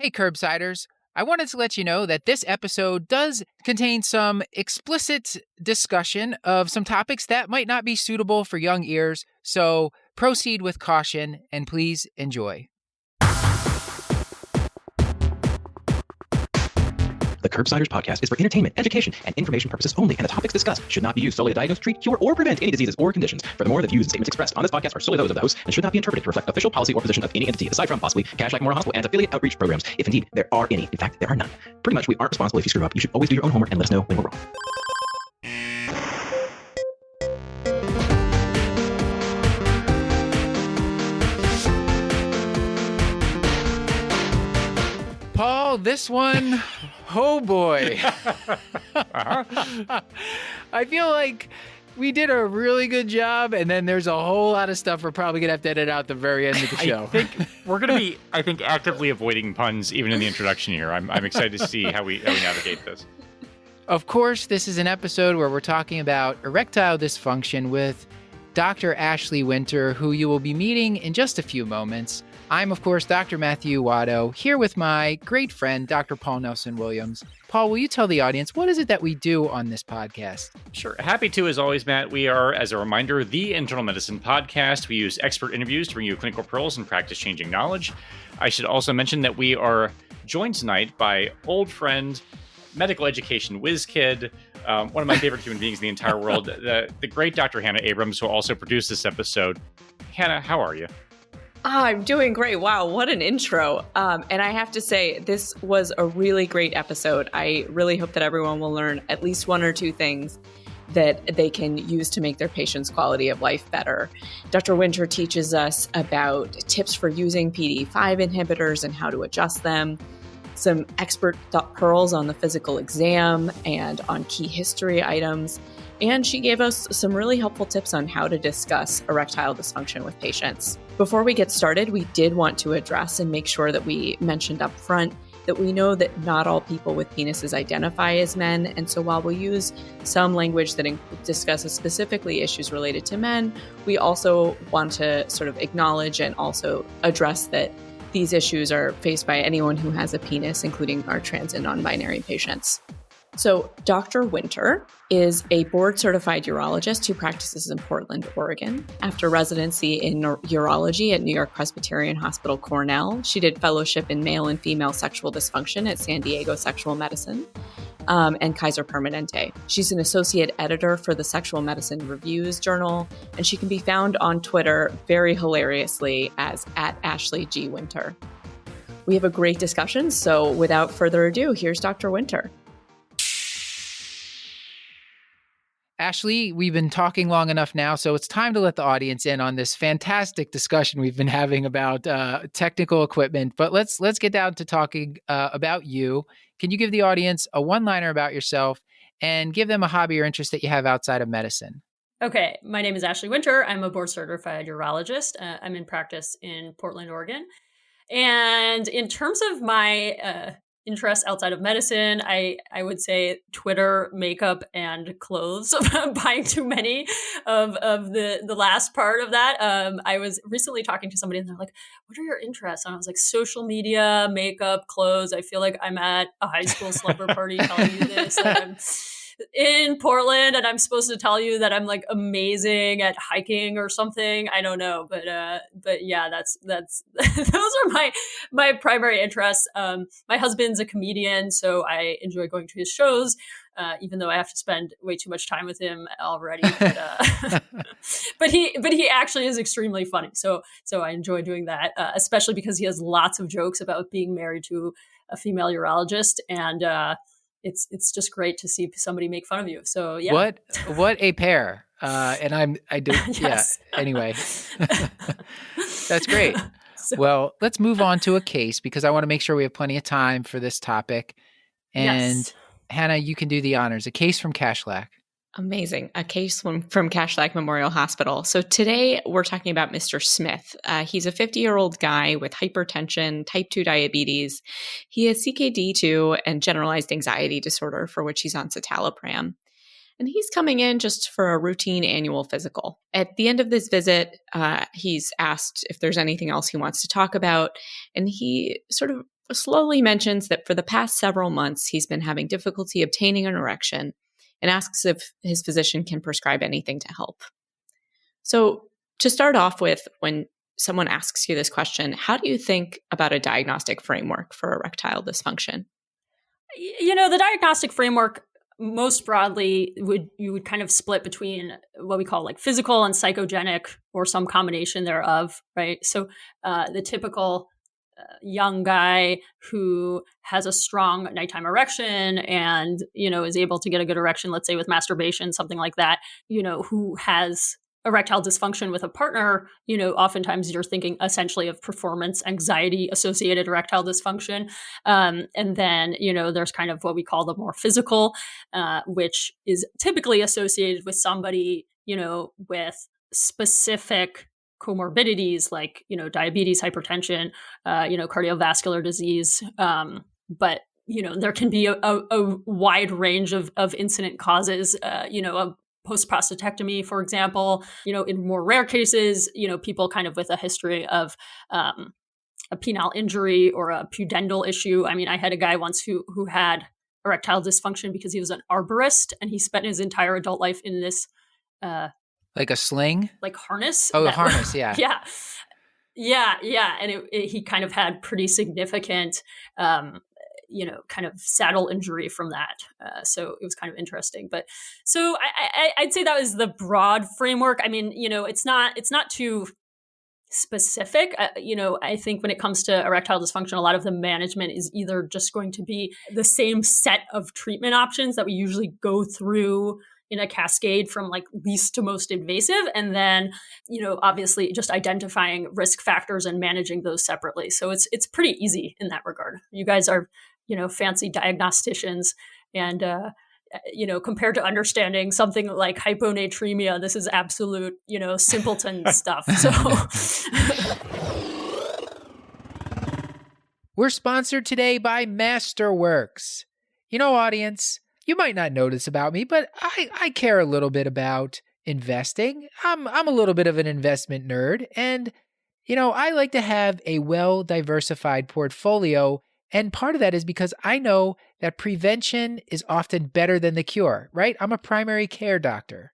Hey, Curbsiders. I wanted to let you know that this episode does contain some explicit discussion of some topics that might not be suitable for young ears, so proceed with caution and please enjoy. The Curbsiders podcast is for entertainment, education, and information purposes only, and the topics discussed should not be used solely to diagnose, treat, cure, or prevent any diseases or conditions. Furthermore, the views and statements expressed on this podcast are solely those of the host and should not be interpreted to reflect official policy or position of any entity aside from possibly Cashlack Memorial Hospital and affiliate outreach programs, if indeed there are any. In fact, there are none. Pretty much, we aren't responsible if you screw up. You should always do your own homework and let us know when we're wrong. Paul, this one, oh boy. I feel like we did a really good job, and then there's a whole lot of stuff we're probably going to have to edit out at the very end of the show. I think we're going to be, actively avoiding puns even in the introduction here. I'm excited to see how we navigate this. Of course, this is an episode where we're talking about erectile dysfunction with Dr. Ashley Winter, who you will be meeting in just a few moments. I'm, of course, Dr. Matthew Watto, here with my great friend, Dr. Paul Nelson-Williams. Paul, will you tell the audience, what is it that we do on this podcast? Sure. Happy to, as always, Matt. We are, as a reminder, the Internal Medicine Podcast. We use expert interviews to bring you clinical pearls and practice-changing knowledge. I should also mention that we are joined tonight by old friend, medical education whiz kid, one of my favorite human beings in the entire world, the great Dr. Hannah Abrams, who also produced this episode. Hannah, how are you? I'm doing great. Wow, what an intro. And I have to say, this was a really great episode. I really hope that everyone will learn at least one or two things that they can use to make their patients' quality of life better. Dr. Winter teaches us about tips for using PDE5 inhibitors and how to adjust them, some expert pearls on the physical exam and on key history items. And she gave us some really helpful tips on how to discuss erectile dysfunction with patients. Before we get started, we did want to address and make sure that we mentioned up front that we know that not all people with penises identify as men. And so while we use some language that discusses specifically issues related to men, we also want to sort of acknowledge and also address that these issues are faced by anyone who has a penis, including our trans and non-binary patients. So Dr. Winter is a board-certified urologist who practices in Portland, Oregon. After residency in urology at New York Presbyterian Hospital Cornell, she did fellowship in male and female sexual dysfunction at San Diego Sexual Medicine and Kaiser Permanente. She's an associate editor for the Sexual Medicine Reviews Journal, and she can be found on Twitter very hilariously as @AshleyGWinter. We have a great discussion, so without further ado, here's Dr. Winter. Ashley, we've been talking long enough now, so it's time to let the audience in on this fantastic discussion we've been having about technical equipment. But let's get down to talking about you. Can you give the audience a one-liner about yourself and give them a hobby or interest that you have outside of medicine? Okay, my name is Ashley Winter. I'm a board-certified urologist. I'm in practice in Portland, Oregon. And in terms of my interests outside of medicine, I would say Twitter, makeup, and clothes. Buying too many of the last part of that. I was recently talking to somebody and they're like, what are your interests? And I was like, social media, makeup, clothes. I feel like I'm at a high school slumber party telling you this. Like I'm in Portland and I'm supposed to tell you that I'm like amazing at hiking or something. I don't know, but yeah, that's those are my primary interests. My husband's a comedian, so I enjoy going to his shows, even though I have to spend way too much time with him already. But, but he actually is extremely funny. So I enjoy doing that, especially because he has lots of jokes about being married to a female urologist, and it's just great to see somebody make fun of you. So yeah. What a pair. And I do. Yes. Yeah. Anyway, that's great. Well, let's move on to a case because I want to make sure we have plenty of time for this topic. And yes. Hannah, you can do the honors. A case from Cashlack. Amazing. A case from Cashlack Memorial Hospital. So today we're talking about Mr. Smith. He's a 50-year-old guy with hypertension, type 2 diabetes. He has CKD2 and generalized anxiety disorder, for which he's on citalopram. And he's coming in just for a routine annual physical. At the end of this visit, he's asked if there's anything else he wants to talk about. And he sort of slowly mentions that for the past several months, he's been having difficulty obtaining an erection and asks if his physician can prescribe anything to help. So to start off with, when someone asks you this question, how do you think about a diagnostic framework for erectile dysfunction? The diagnostic framework, most broadly, you would kind of split between what we call like physical and psychogenic, or some combination thereof, right? So the typical young guy who has a strong nighttime erection and, is able to get a good erection, let's say with masturbation, something like that, who has erectile dysfunction with a partner, oftentimes you're thinking essentially of performance anxiety associated erectile dysfunction. And then, there's kind of what we call the more physical, which is typically associated with somebody, with specific comorbidities like, diabetes, hypertension, cardiovascular disease. But there can be a wide range of incident causes, of post-prostatectomy, for example, in more rare cases, people kind of with a history of a penile injury or a pudendal issue. I mean, I had a guy once who had erectile dysfunction because he was an arborist and he spent his entire adult life in this like a sling? Like harness. Oh, a harness, yeah. Yeah. And he kind of had pretty significant kind of saddle injury from that. So it was kind of interesting. But so I'd say that was the broad framework. I mean, it's not too specific. I think when it comes to erectile dysfunction, a lot of the management is either just going to be the same set of treatment options that we usually go through in a cascade from like least to most invasive. And then, obviously just identifying risk factors and managing those separately. So it's pretty easy in that regard. You guys are fancy diagnosticians, and compared to understanding something like hyponatremia, this is absolute simpleton stuff. So we're sponsored today by Masterworks. Audience, you might not know this about me, but I care a little bit about investing. I'm a little bit of an investment nerd, and I like to have a well-diversified portfolio. And part of that is because I know that prevention is often better than the cure, right? I'm a primary care doctor.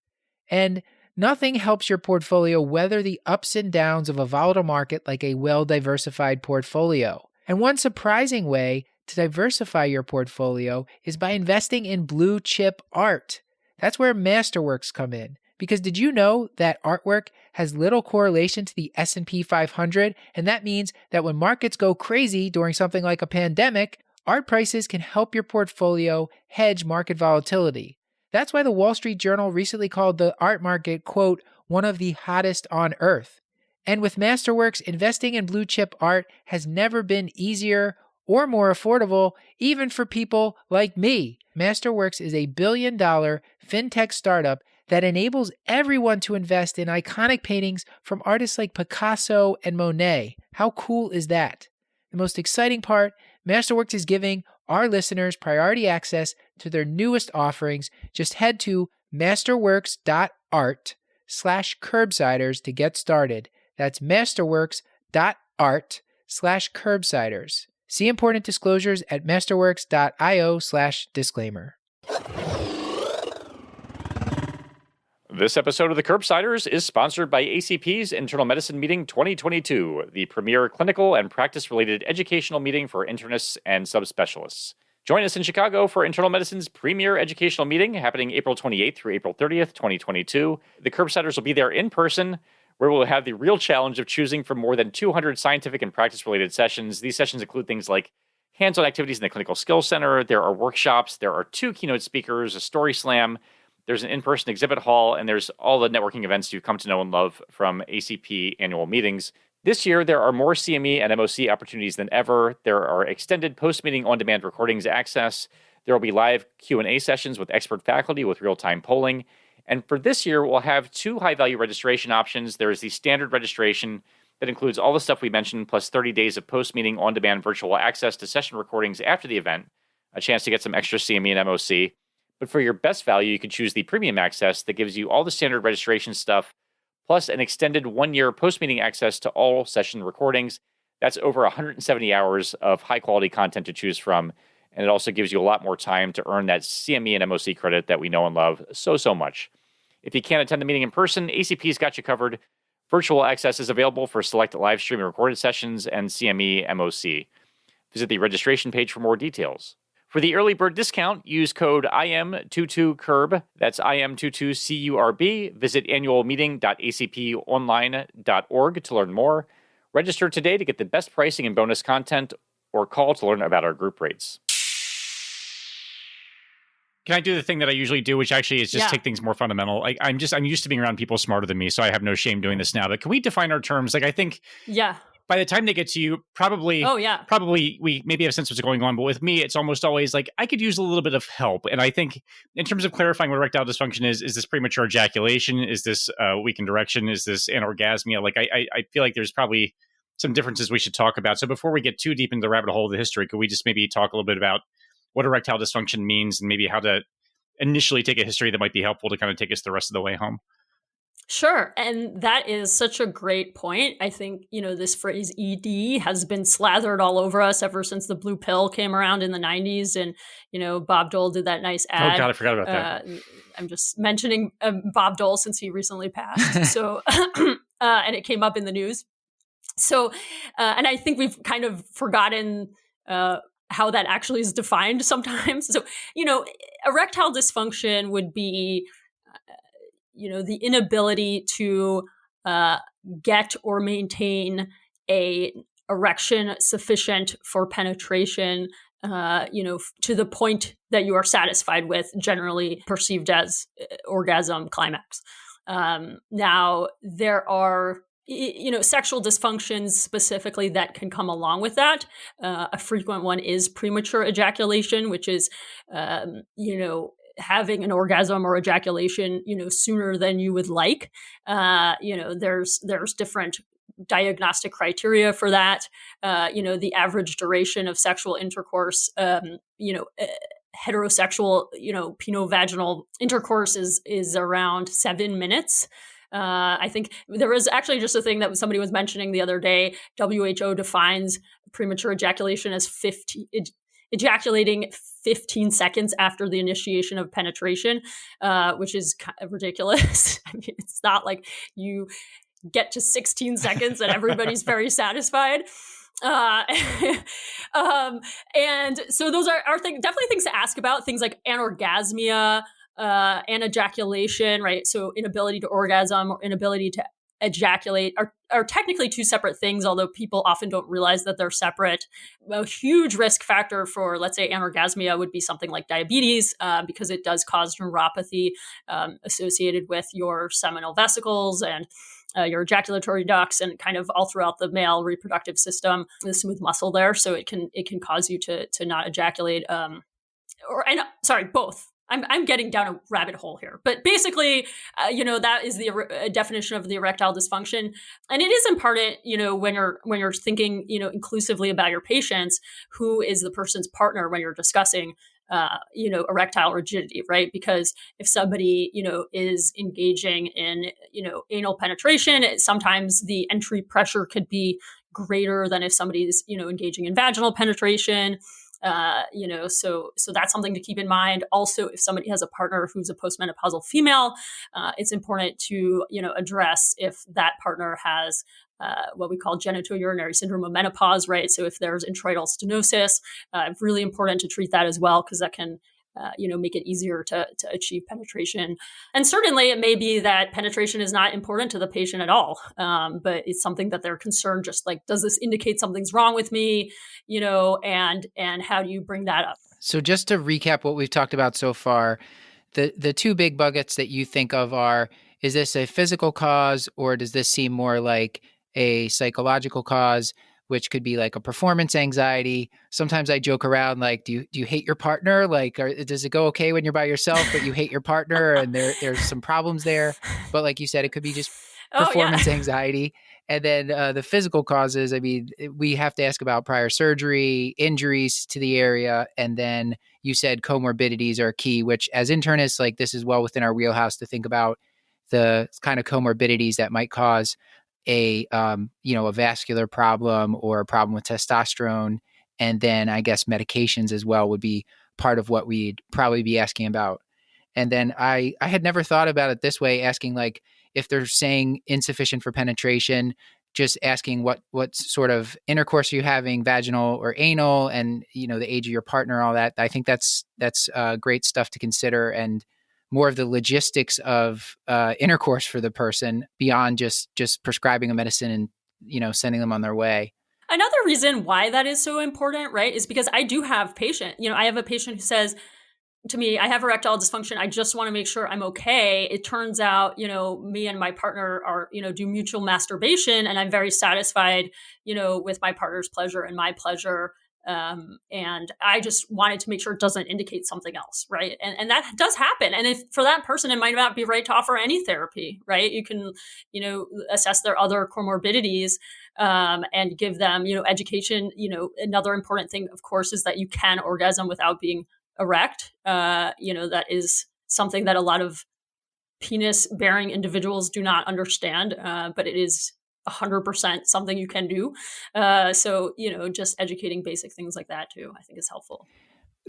And nothing helps your portfolio weather the ups and downs of a volatile market like a well-diversified portfolio. And one surprising way to diversify your portfolio is by investing in blue chip art. That's where Masterworks come in. Because did you know that artwork has little correlation to the S&P 500? And that means that when markets go crazy during something like a pandemic, art prices can help your portfolio hedge market volatility. That's why the Wall Street Journal recently called the art market, quote, one of the hottest on earth. And with Masterworks, investing in blue chip art has never been easier or more affordable, even for people like me. Masterworks is $1 billion fintech startup that enables everyone to invest in iconic paintings from artists like Picasso and Monet. How cool is that? The most exciting part, Masterworks is giving our listeners priority access to their newest offerings. Just head to masterworks.art/curbsiders to get started. That's masterworks.art/curbsiders. See important disclosures at masterworks.io/disclaimer. This episode of the Curbsiders is sponsored by ACP's Internal Medicine Meeting 2022, the premier clinical and practice-related educational meeting for internists and subspecialists. Join us in Chicago for Internal Medicine's premier educational meeting happening April 28th through April 30th, 2022. The Curbsiders will be there in person, where we'll have the real challenge of choosing from more than 200 scientific and practice-related sessions. These sessions include things like hands-on activities in the Clinical Skills Center, there are workshops, there are 2 keynote speakers, a story slam, there's an in-person exhibit hall, and there's all the networking events you've come to know and love from ACP annual meetings. This year, there are more CME and MOC opportunities than ever. There are extended post-meeting on-demand recordings access. There will be live Q&A sessions with expert faculty with real-time polling. And for this year, we'll have 2 high-value registration options. There is the standard registration that includes all the stuff we mentioned, plus 30 days of post-meeting on-demand virtual access to session recordings after the event, a chance to get some extra CME and MOC. But for your best value, you can choose the premium access that gives you all the standard registration stuff, plus an extended 1-year post-meeting access to all session recordings. That's over 170 hours of high-quality content to choose from, and it also gives you a lot more time to earn that CME and MOC credit that we know and love so much. If you can't attend the meeting in person, ACP's got you covered. Virtual access is available for select live stream and recorded sessions and CME MOC. Visit the registration page for more details. For the early bird discount, use code IM22CURB. That's IM22CURB. Visit annualmeeting.acponline.org to learn more. Register today to get the best pricing and bonus content, or call to learn about our group rates. Can I do the thing that I usually do, which actually is just take things more fundamental? Like I'm used to being around people smarter than me, so I have no shame doing this now. But can we define our terms? Like I think by the time they get to you, probably we maybe have a sense of what's going on. But with me, it's almost always like I could use a little bit of help. And I think in terms of clarifying what erectile dysfunction is this premature ejaculation? Is this weakened erection? Is this anorgasmia? Like I feel like there's probably some differences we should talk about. So before we get too deep into the rabbit hole of the history, could we just maybe talk a little bit about what erectile dysfunction means and maybe how to initially take a history that might be helpful to kind of take us the rest of the way home? Sure. And that is such a great point. I think, this phrase ED has been slathered all over us ever since the blue pill came around in the 90s. And, Bob Dole did that nice ad. Oh, God, I forgot about that. I'm just mentioning Bob Dole since he recently passed. So, and it came up in the news. So, and I think we've kind of forgotten how that actually is defined sometimes. So, erectile dysfunction would be, the inability to get or maintain a erection sufficient for penetration, to the point that you are satisfied with, generally perceived as orgasm climax. Now, there are sexual dysfunctions specifically that can come along with that. A frequent one is premature ejaculation, which is, having an orgasm or ejaculation, sooner than you would like. There's different diagnostic criteria for that. The average duration of sexual intercourse, heterosexual, penovaginal intercourse is around 7 minutes. I think there was actually just a thing that somebody was mentioning the other day. WHO defines premature ejaculation as ejaculating 15 seconds after the initiation of penetration, which is kind of ridiculous. I mean, it's not like you get to 16 seconds and everybody's very satisfied. And so those are definitely things to ask about, things like anorgasmia, anejaculation, right? So inability to orgasm or inability to ejaculate are technically two separate things, although people often don't realize that they're separate. A huge risk factor for, let's say, anorgasmia would be something like diabetes, because it does cause neuropathy associated with your seminal vesicles and your ejaculatory ducts and kind of all throughout the male reproductive system, the smooth muscle there. So it can cause you to not ejaculate, both. I'm getting down a rabbit hole here, but basically, that is the definition of the erectile dysfunction, and it is important, when you're thinking, inclusively about your patients, who is the person's partner when you're discussing, erectile rigidity, right? Because if somebody, is engaging in, anal penetration, sometimes the entry pressure could be greater than if somebody's, engaging in vaginal penetration. So that's something to keep in mind. Also, if somebody has a partner who's a postmenopausal female, it's important to, address if that partner has what we call genitourinary syndrome of menopause, right? So if there's introital stenosis, really important to treat that as well, because that can make it easier to achieve penetration. And certainly it may be that penetration is not important to the patient at all, but it's something that they're concerned, just like, does this indicate something's wrong with me, and how do you bring that up? So just to recap what we've talked about so far, the two big buckets that you think of are, is this a physical cause, or does this seem more like a psychological cause, which could be like a performance anxiety? Sometimes I joke around, like, do you hate your partner? Like, does it go okay when you're by yourself, but you hate your partner and there's some problems there? But like you said, it could be just performance anxiety. And then the physical causes, I mean, we have to ask about prior surgery, injuries to the area. And then you said comorbidities are key, which as internists, like, this is well within our wheelhouse to think about the kind of comorbidities that might cause a vascular problem or a problem with testosterone. And then I guess medications as well would be part of what we'd probably be asking about. And then I had never thought about it this way, asking like if they're saying insufficient for penetration, just asking what sort of intercourse are you having, vaginal or anal, and the age of your partner, all that. I think that's great stuff to consider, and more of the logistics of intercourse for the person beyond just prescribing a medicine and sending them on their way. Another reason why that is so important, right, is because I do have I have a patient who says to me, I have erectile dysfunction. I just want to make sure I'm okay. It turns out, me and my partner are, do mutual masturbation, and I'm very satisfied, with my partner's pleasure and my pleasure. And I just wanted to make sure it doesn't indicate something else, right? And that does happen. And if for that person, it might not be right to offer any therapy, right? You can, assess their other comorbidities and give them, education. Another important thing, of course, is that you can orgasm without being erect. That is something that a lot of penis-bearing individuals do not understand, but it is 100% something you can do. So, just educating basic things like that too, I think is helpful.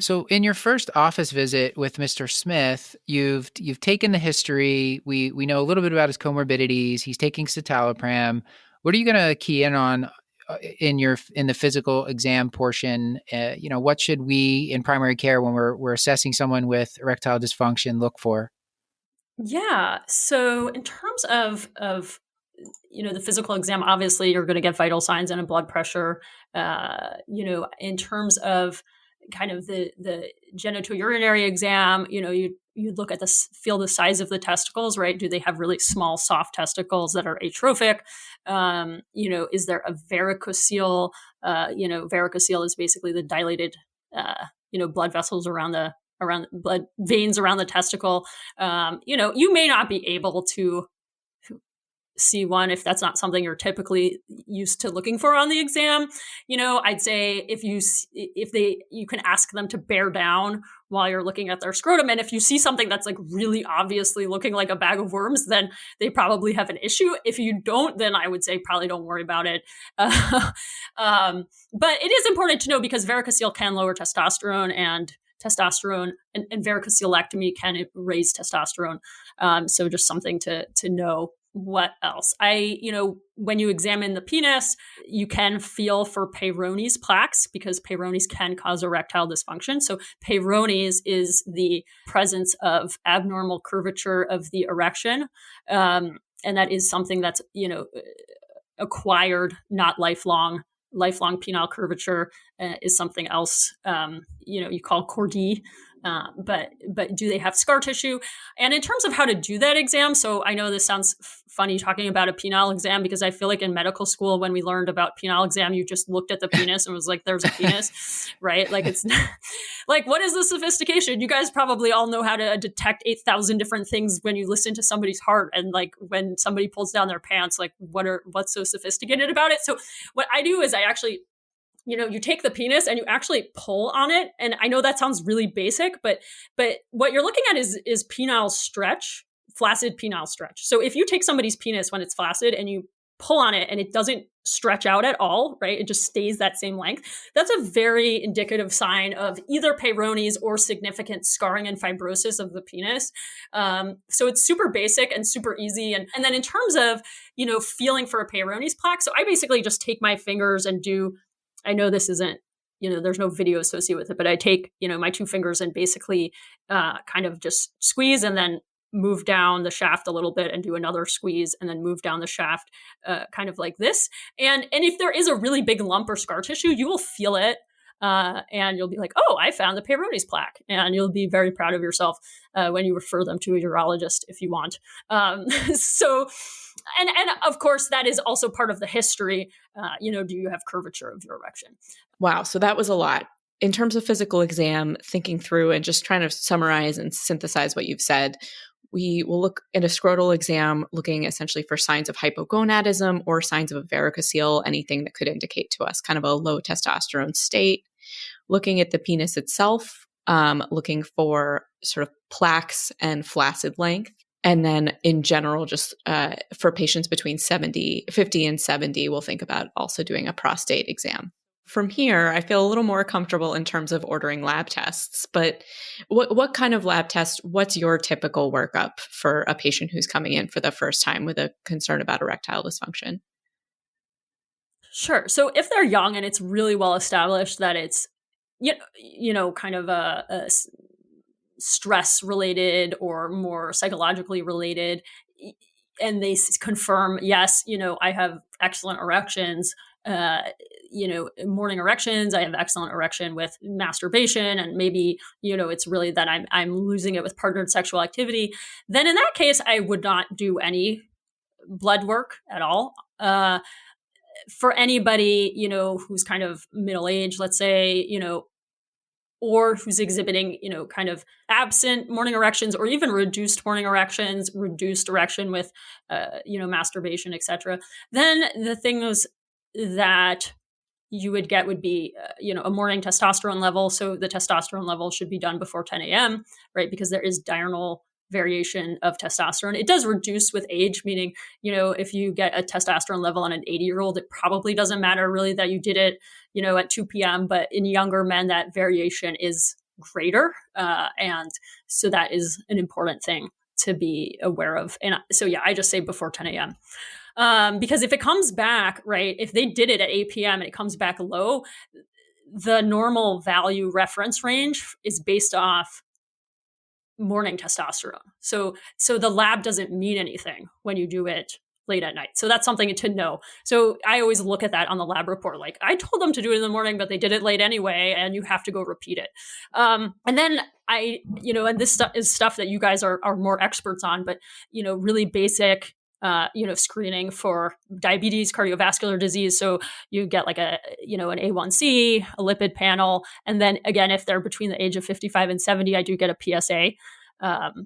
So in your first office visit with Mr. Smith, you've taken the history. We know a little bit about his comorbidities. He's taking citalopram. What are you going to key in on in the physical exam portion? What should we in primary care, when we're assessing someone with erectile dysfunction, look for? Yeah. So in terms of the physical exam, obviously you're going to get vital signs and a blood pressure. In terms of kind of the genitourinary exam, you look at feel the size of the testicles, right? Do they have really small, soft testicles that are atrophic? Is there a varicocele? Varicocele is basically the dilated, blood vessels around blood veins around the testicle. You may not be able to see one if that's not something you're typically used to looking for on the exam. I'd say you can ask them to bear down while you're looking at their scrotum. And if you see something that's like really obviously looking like a bag of worms, then they probably have an issue. If you don't, then I would say probably don't worry about it. But it is important to know because varicocele can lower testosterone, and testosterone and varicocelectomy can raise testosterone. So just something to know. What else? When you examine the penis, you can feel for Peyronie's plaques because Peyronie's can cause erectile dysfunction. So Peyronie's is the presence of abnormal curvature of the erection. And that is something that's, acquired, not lifelong. Lifelong penile curvature is something else, you call Cordy. But do they have scar tissue? And in terms of how to do that exam, so I know this sounds funny talking about a penile exam because I feel like in medical school when we learned about penile exam, you just looked at the penis and was like, there's a penis, right? Like it's not, like, what is the sophistication? You guys probably all know how to detect 8,000 different things when you listen to somebody's heart, and like when somebody pulls down their pants, like what's so sophisticated about it? So what I do is I actually, you take the penis and you actually pull on it. And I know that sounds really basic, but what you're looking at is penile stretch, flaccid penile stretch. So if you take somebody's penis when it's flaccid and you pull on it and it doesn't stretch out at all, right? It just stays that same length. That's a very indicative sign of either Peyronie's or significant scarring and fibrosis of the penis. So it's super basic and super easy. And then in terms of, feeling for a Peyronie's plaque, so I basically just take my fingers and I know this isn't, there's no video associated with it, but I take, my two fingers and basically kind of just squeeze and then move down the shaft a little bit and do another squeeze and then move down the shaft kind of like this. And if there is a really big lump or scar tissue, you will feel it. And you'll be like, oh, I found the Peyronie's plaque. And you'll be very proud of yourself when you refer them to a urologist if you want. And of course, that is also part of the history. Do you have curvature of your erection? Wow. So that was a lot. In terms of physical exam, thinking through and just trying to summarize and synthesize what you've said, we will look at a scrotal exam, looking essentially for signs of hypogonadism or signs of a varicocele, anything that could indicate to us kind of a low testosterone state. Looking at the penis itself, looking for sort of plaques and flaccid length. And then in general, just for patients between 50 and 70, we'll think about also doing a prostate exam. From here, I feel a little more comfortable in terms of ordering lab tests. But what kind of lab test, what's your typical workup for a patient who's coming in for the first time with a concern about erectile dysfunction? Sure. So if they're young and it's really well established that it's, kind of a stress related or more psychologically related, and they confirm, yes, I have excellent erections, morning erections, I have excellent erection with masturbation, and maybe, it's really that I'm losing it with partnered sexual activity, then in that case, I would not do any blood work at all. For anybody, who's kind of middle-aged, let's say, or who's exhibiting, kind of absent morning erections or even reduced morning erections, reduced erection with, masturbation, etc. Then the things that you would get would be, a morning testosterone level. So the testosterone level should be done before 10 a.m., right? Because there is diurnal variation of testosterone. It does reduce with age, meaning, if you get a testosterone level on an 80-year-old, it probably doesn't matter really that you did it, at 2 p.m. But in younger men, that variation is greater. And so that is an important thing to be aware of. And so, yeah, I just say before 10 a.m. Because if it comes back, right, if they did it at 8 p.m. and it comes back low, the normal value reference range is based off morning testosterone. So the lab doesn't mean anything when you do it late at night. So that's something to know. So I always look at that on the lab report. Like, I told them to do it in the morning, but they did it late anyway, and you have to go repeat it. And then and this is stuff that you guys are more experts on, but, really basic, screening for diabetes, cardiovascular disease. So you get like an A1C, a lipid panel. And then again, if they're between the age of 55 and 70, I do get a PSA.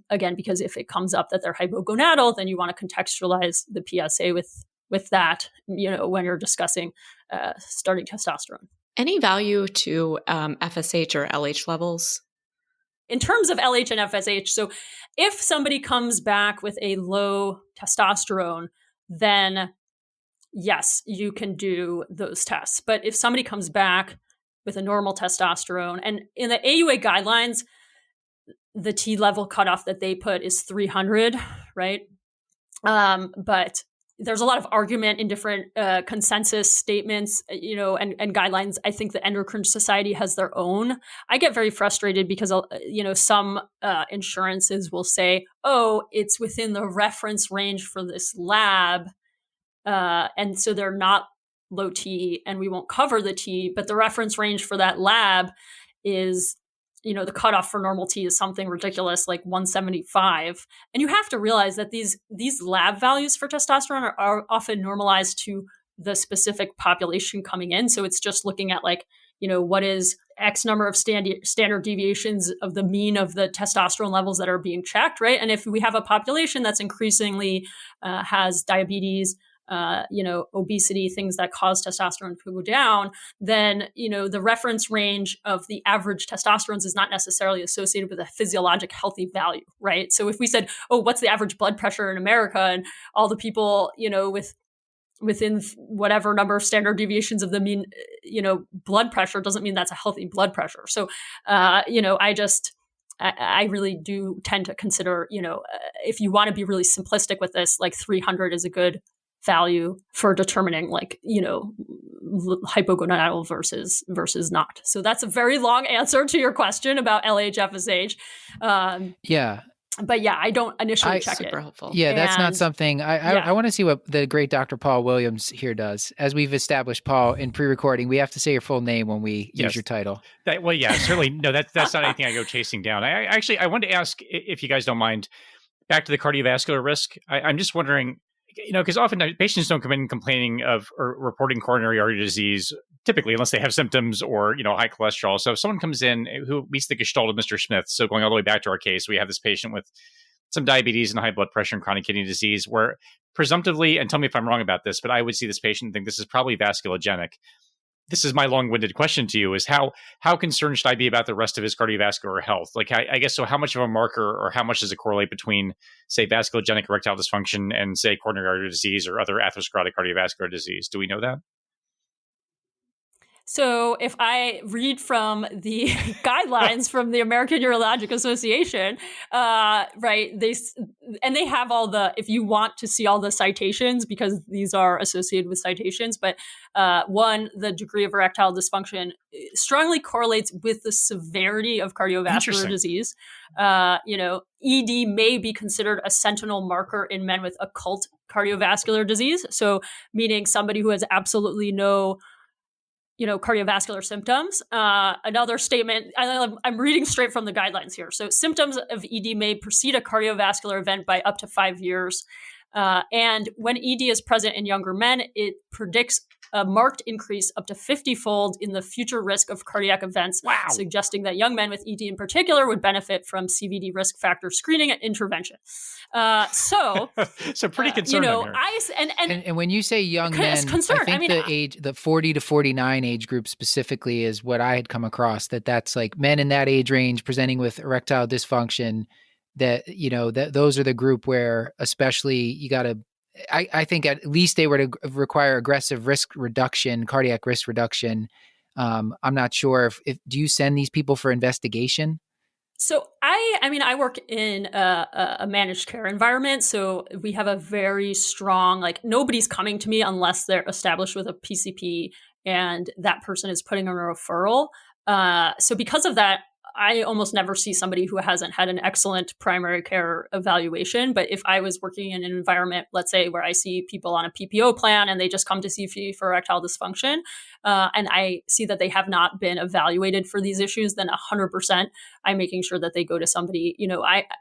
Again, because if it comes up that they're hypogonadal, then you want to contextualize the PSA with that, when you're discussing starting testosterone. Any value to FSH or LH levels? In terms of LH and FSH, so if somebody comes back with a low testosterone, then yes, you can do those tests. But if somebody comes back with a normal testosterone, and in the AUA guidelines, the T level cutoff that they put is 300, right? But there's a lot of argument in different consensus statements, and guidelines. I think the Endocrine Society has their own. I get very frustrated because, some insurances will say, oh, it's within the reference range for this lab. And so they're not low T and we won't cover the T, but the reference range for that lab is, the cutoff for normal T is something ridiculous, like 175. And you have to realize that these lab values for testosterone are often normalized to the specific population coming in. So it's just looking at what is X number of standard deviations of the mean of the testosterone levels that are being checked, right? And if we have a population that's increasingly has diabetes, obesity, things that cause testosterone to go down, then, the reference range of the average testosterone is not necessarily associated with a physiologic healthy value, right? So if we said, oh, what's the average blood pressure in America? And all the people, within whatever number of standard deviations of the mean, blood pressure doesn't mean that's a healthy blood pressure. So, I really do tend to consider, if you want to be really simplistic with this, like 300 is a good value for determining hypogonadal versus not. So that's a very long answer to your question about LH, FSH. Yeah. But yeah, I don't initially check it. Super helpful. Yeah, that's not something I want to see what the great Dr. Paul Williams here does. As we've established, Paul, in pre-recording, we have to say your full name when we use your title. Certainly. No, that's not anything I go chasing down. I wanted to ask, if you guys don't mind, back to the cardiovascular risk. I'm just wondering, because often patients don't come in complaining of or reporting coronary artery disease, typically, unless they have symptoms or, high cholesterol. So if someone comes in who meets the gestalt of Mr. Smith, so going all the way back to our case, we have this patient with some diabetes and high blood pressure and chronic kidney disease, where presumptively, and tell me if I'm wrong about this, but I would see this patient and think this is probably vasculogenic. this is my long-winded question to you, is how concerned should I be about the rest of his cardiovascular health? Like, I guess, so how much of a marker or how much does it correlate between, say, vasculogenic erectile dysfunction and, say, coronary artery disease or other atherosclerotic cardiovascular disease? Do we know that? So if I read from the guidelines from the American Urologic Association, right, they have all the, if you want to see all the citations, because these are associated with citations, but one, the degree of erectile dysfunction strongly correlates with the severity of cardiovascular disease. ED may be considered a sentinel marker in men with occult cardiovascular disease. So meaning somebody who has absolutely no cardiovascular symptoms. Another statement, I'm reading straight from the guidelines here. So symptoms of ED may precede a cardiovascular event by up to 5 years. And when ED is present in younger men, it predicts a marked increase up to 50-fold in the future risk of cardiac events, suggesting that young men with ED in particular would benefit from CVD risk factor screening and intervention. So pretty concerning. And when you say young men, I think the 40 to 49 age group specifically is what I had come across. That's like men in that age range presenting with erectile dysfunction. That those are the group where especially you got to. I think at least they were to require aggressive risk reduction, cardiac risk reduction. I'm not sure if do you send these people for investigation? So I work in a managed care environment. So we have a very strong, like nobody's coming to me unless they're established with a PCP and that person is putting in a referral. So because of that, I almost never see somebody who hasn't had an excellent primary care evaluation. But if I was working in an environment, let's say, where I see people on a PPO plan and they just come to see me for erectile dysfunction, and I see that they have not been evaluated for these issues, then 100% I'm making sure that they go to somebody,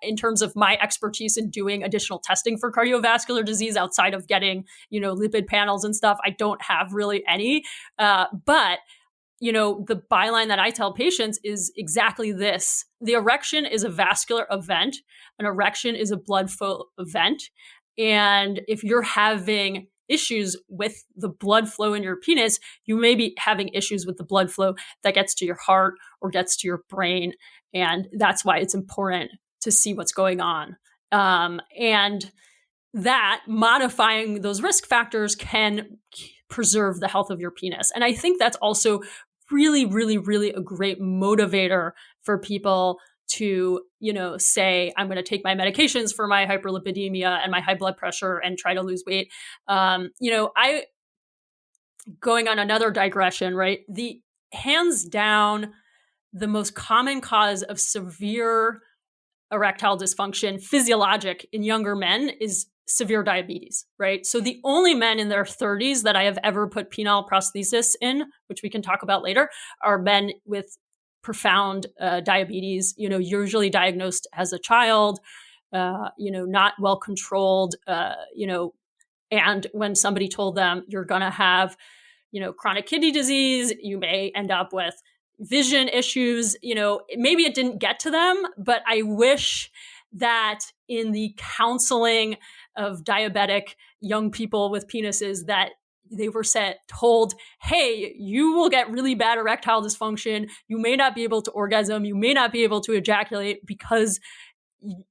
in terms of my expertise in doing additional testing for cardiovascular disease outside of getting, lipid panels and stuff, I don't have really any. But the byline that I tell patients is exactly this. The erection is a vascular event. An erection is a blood flow event. And if you're having issues with the blood flow in your penis, you may be having issues with the blood flow that gets to your heart or gets to your brain. And that's why it's important to see what's going on. And that modifying those risk factors can preserve the health of your penis. And I think that's also really, really, really a great motivator for people to, say, I'm going to take my medications for my hyperlipidemia and my high blood pressure and try to lose weight. Going on another digression, right? The hands down, the most common cause of severe erectile dysfunction, physiologic in younger men, is severe diabetes, right? So the only men in their 30s that I have ever put penile prosthesis in, which we can talk about later, are men with profound diabetes, usually diagnosed as a child, not well controlled, and when somebody told them you're going to have, chronic kidney disease, you may end up with vision issues, maybe it didn't get to them, but I wish that in the counseling of diabetic young people with penises that they were told, hey, you will get really bad erectile dysfunction. You may not be able to orgasm. You may not be able to ejaculate because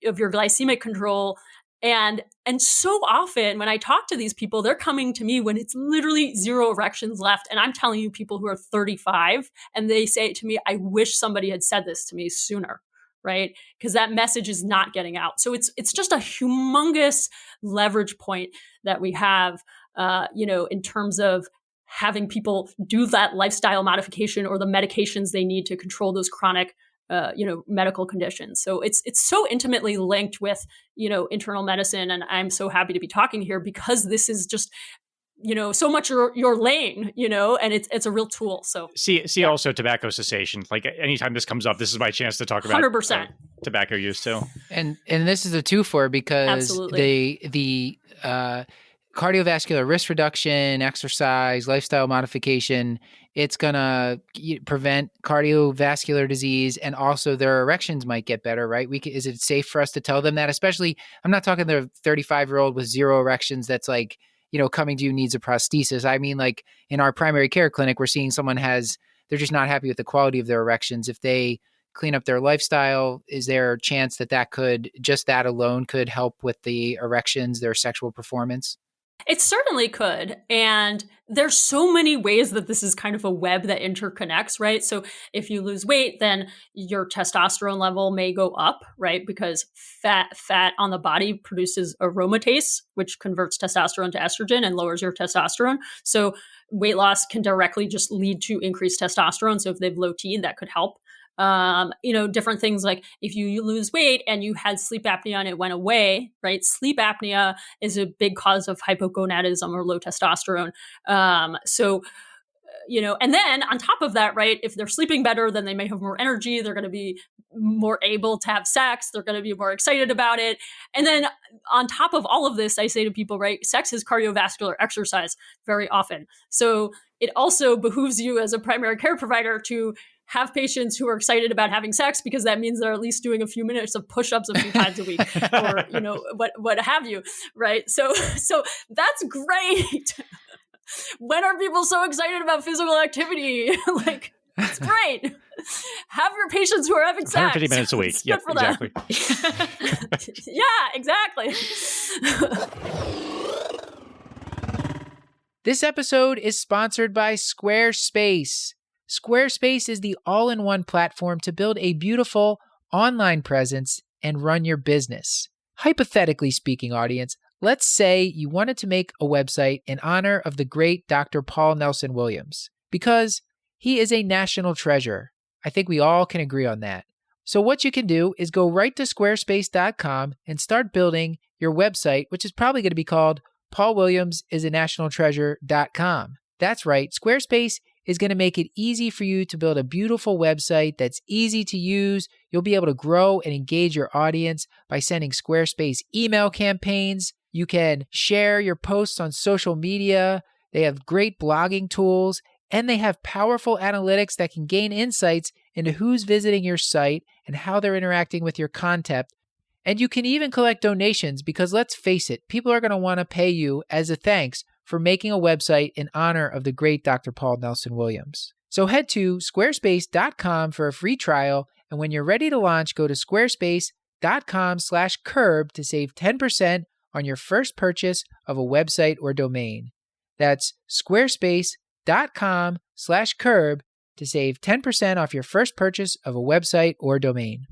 of your glycemic control. And so often when I talk to these people, they're coming to me when it's literally 0 erections left. And I'm telling you, people who are 35, and they say to me, I wish somebody had said this to me sooner. Right? Because that message is not getting out. So it's just a humongous leverage point that we have, in terms of having people do that lifestyle modification or the medications they need to control those chronic, medical conditions. So it's so intimately linked with, internal medicine. And I'm so happy to be talking here because this is just, so much your lane, and it's a real tool. So see also tobacco cessation. Like anytime this comes up, this is my chance to talk about 100% tobacco use too. And this is a twofer because the cardiovascular risk reduction, exercise, lifestyle modification, it's gonna prevent cardiovascular disease, and also their erections might get better, right? Is it safe for us to tell them that? Especially, I'm not talking the 35-year-old with 0 erections that's like, coming to you needs a prosthesis. I mean, like in our primary care clinic, we're seeing someone they're just not happy with the quality of their erections. If they clean up their lifestyle, is there a chance that alone could help with the erections, their sexual performance? It certainly could. And there's so many ways that this is kind of a web that interconnects, right? So if you lose weight, then your testosterone level may go up, right? Because fat on the body produces aromatase, which converts testosterone to estrogen and lowers your testosterone. So weight loss can directly just lead to increased testosterone. So if they have low T, that could help. Different things like if you lose weight and you had sleep apnea and it went away, right? Sleep apnea is a big cause of hypogonadism or low testosterone. And then on top of that, right, if they're sleeping better, then they may have more energy. They're going to be more able to have sex. They're going to be more excited about it. And then on top of all of this, I say to people, right, sex is cardiovascular exercise very often. So it also behooves you as a primary care provider to have patients who are excited about having sex, because that means they're at least doing a few minutes of push-ups a few times a week, or what have you, right? So that's great. When are people so excited about physical activity? Like, it's great. Have your patients who are having sex. 150 minutes a week. It's Yep, good for exactly. them. Yeah, exactly. This episode is sponsored by Squarespace. Squarespace is the all-in-one platform to build a beautiful online presence and run your business. Hypothetically speaking, audience, let's say you wanted to make a website in honor of the great Dr. Paul Nelson Williams, because he is a national treasure. I think we all can agree on that. So what you can do is go right to squarespace.com and start building your website, which is probably going to be called paulwilliamsisanationaltreasure.com. That's right, Squarespace is going to make it easy for you to build a beautiful website that's easy to use. You'll be able to grow and engage your audience by sending Squarespace email campaigns. You can share your posts on social media. They have great blogging tools, and they have powerful analytics that can gain insights into who's visiting your site and how they're interacting with your content. And you can even collect donations, because let's face it, people are going to want to pay you as a thanks for making a website in honor of the great Dr. Paul Nelson Williams. So head to squarespace.com for a free trial, and when you're ready to launch, go to squarespace.com/curb to save 10% on your first purchase of a website or domain. That's squarespace.com/curb to save 10% off your first purchase of a website or domain.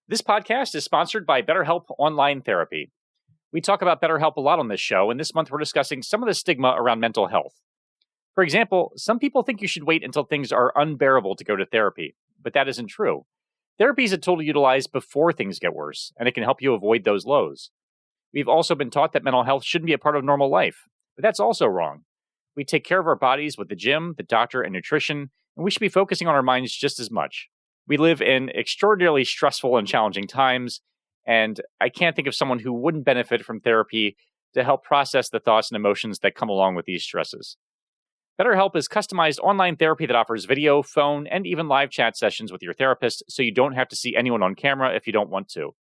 This podcast is sponsored by BetterHelp Online Therapy. We talk about BetterHelp a lot on this show, and this month we're discussing some of the stigma around mental health. For example, some people think you should wait until things are unbearable to go to therapy, but that isn't true. Therapy is a tool to utilize before things get worse, and it can help you avoid those lows. We've also been taught that mental health shouldn't be a part of normal life, but that's also wrong. We take care of our bodies with the gym, the doctor, and nutrition, and we should be focusing on our minds just as much. We live in extraordinarily stressful and challenging times, and I can't think of someone who wouldn't benefit from therapy to help process the thoughts and emotions that come along with these stresses. BetterHelp is customized online therapy that offers video, phone, and even live chat sessions with your therapist, so you don't have to see anyone on camera if you don't want to.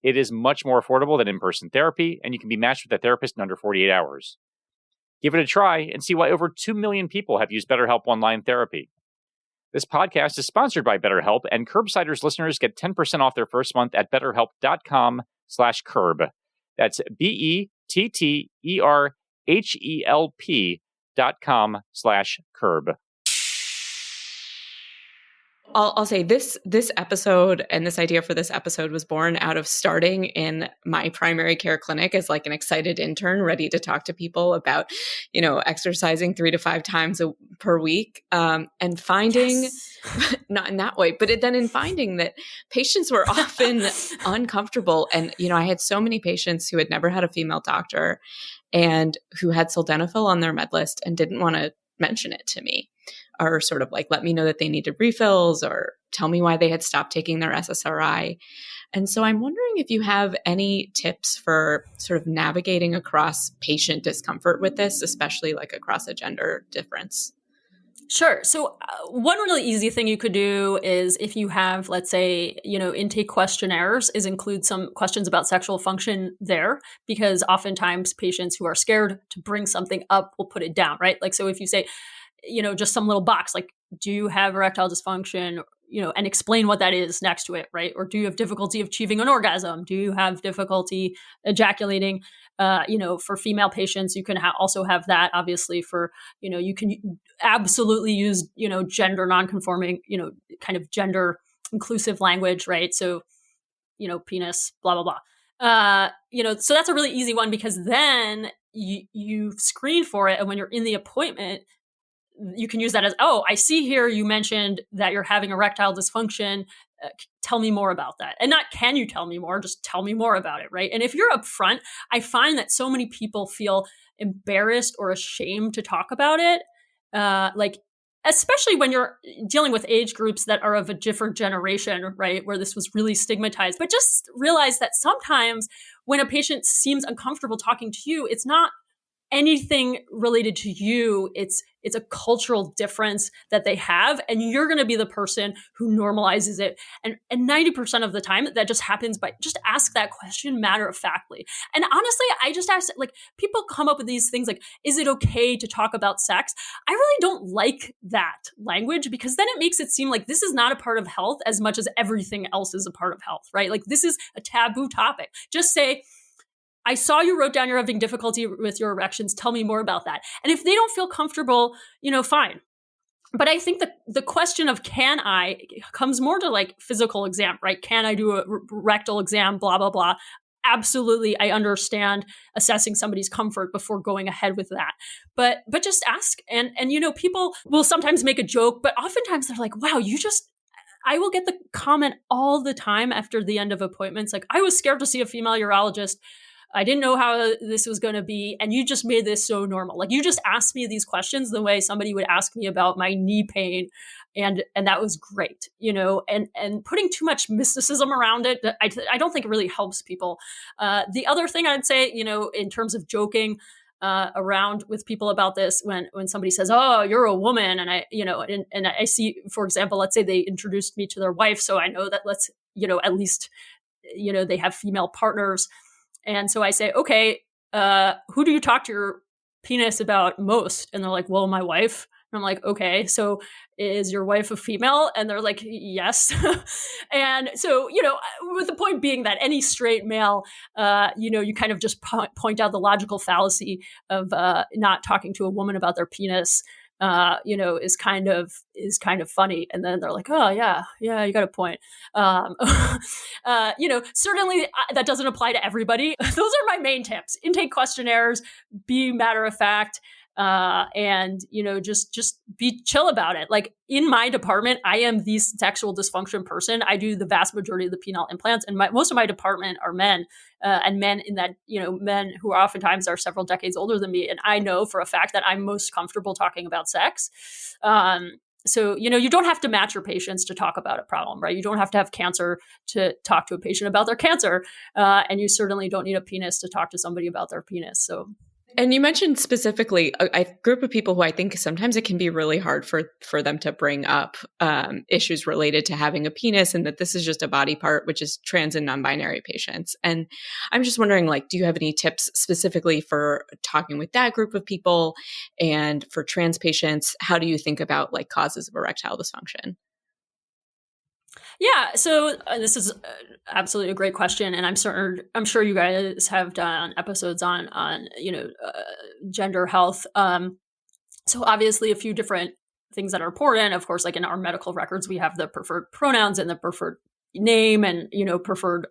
It is much more affordable than in-person therapy, and you can be matched with a therapist in under 48 hours. Give it a try and see why over 2 million people have used BetterHelp Online Therapy. This podcast is sponsored by BetterHelp, and Curbsiders listeners get 10% off their first month at betterhelp.com/curb. That's BetterHelp.com/curb. I'll say this episode and this idea for this episode was born out of starting in my primary care clinic as like an excited intern ready to talk to people about, exercising 3 to 5 times per week, and finding, not in that way, but then in finding that patients were often uncomfortable. And, I had so many patients who had never had a female doctor and who had sildenafil on their med list and didn't want to mention it to me, or sort of like let me know that they needed refills or tell me why they had stopped taking their SSRI. And so I'm wondering if you have any tips for sort of navigating across patient discomfort with this, especially like across a gender difference. Sure. So one really easy thing you could do is if you have, let's say, intake questionnaires, is include some questions about sexual function there, because oftentimes patients who are scared to bring something up will put it down, right? Like, so if you say, just some little box, like, do you have erectile dysfunction, and explain what that is next to it, right? Or do you have difficulty achieving an orgasm? Do you have difficulty ejaculating? For female patients, you can also have that. Obviously, for you can absolutely use gender nonconforming, kind of gender inclusive language, right? So penis, blah blah blah. So that's a really easy one, because then you screen for it, and when you're in the appointment, you can use that as, oh, I see here you mentioned that you're having erectile dysfunction. Tell me more about that. And not, can you tell me more? Just tell me more about it, right? And if you're upfront, I find that so many people feel embarrassed or ashamed to talk about it. Especially when you're dealing with age groups that are of a different generation, right? Where this was really stigmatized. But just realize that sometimes when a patient seems uncomfortable talking to you, it's not anything related to you. It's a cultural difference that they have, and you're going to be the person who normalizes it. And 90% of the time that just happens by just ask that question matter-of-factly. And honestly, I just ask, like, people come up with these things like, is it okay to talk about sex? I really don't like that language, because then it makes it seem like this is not a part of health as much as everything else is a part of health, right? Like, this is a taboo topic. Just say, I saw you wrote down you're having difficulty with your erections. Tell me more about that. And if they don't feel comfortable, fine. But I think that the question of can I comes more to like physical exam, right? Can I do a rectal exam, blah, blah, blah. Absolutely. I understand assessing somebody's comfort before going ahead with that. But just ask. And people will sometimes make a joke, but oftentimes they're like, wow, I will get the comment all the time after the end of appointments. Like, I was scared to see a female urologist. I didn't know how this was going to be. And you just made this so normal. Like, you just asked me these questions the way somebody would ask me about my knee pain. And that was great, and putting too much mysticism around it, I don't think it really helps people. The other thing I'd say, in terms of joking around with people about this, when somebody says, oh, you're a woman. And and I see, for example, let's say they introduced me to their wife. So I know that at least, they have female partners. And so I say, okay, who do you talk to your penis about most? And they're like, well, my wife. And I'm like, okay, so is your wife a female? And they're like, yes. And so, with the point being that any straight male, you kind of just point out the logical fallacy of not talking to a woman about their penis. Is kind of funny. And then they're like, oh yeah, you got a point. Certainly that doesn't apply to everybody. Those are my main tips. Intake questionnaires, be matter of fact, and just be chill about it. Like, in my department, I am the sexual dysfunction person. I do the vast majority of the penile implants, and most of my department are men. And men in that, men who oftentimes are several decades older than me. And I know for a fact that I'm most comfortable talking about sex. So, you don't have to match your patients to talk about a problem, right? You don't have to have cancer to talk to a patient about their cancer. And you certainly don't need a penis to talk to somebody about their penis. So. And you mentioned specifically a group of people who I think sometimes it can be really hard for them to bring up issues related to having a penis, and that this is just a body part, which is trans and non-binary patients. And I'm just wondering, do you have any tips specifically for talking with that group of people, and for trans patients? How do you think about causes of erectile dysfunction? Yeah, so this is absolutely a great question, and I'm sure you guys have done episodes on gender health. So obviously, a few different things that are important. Of course, like in our medical records, we have the preferred pronouns and the preferred name, and preferred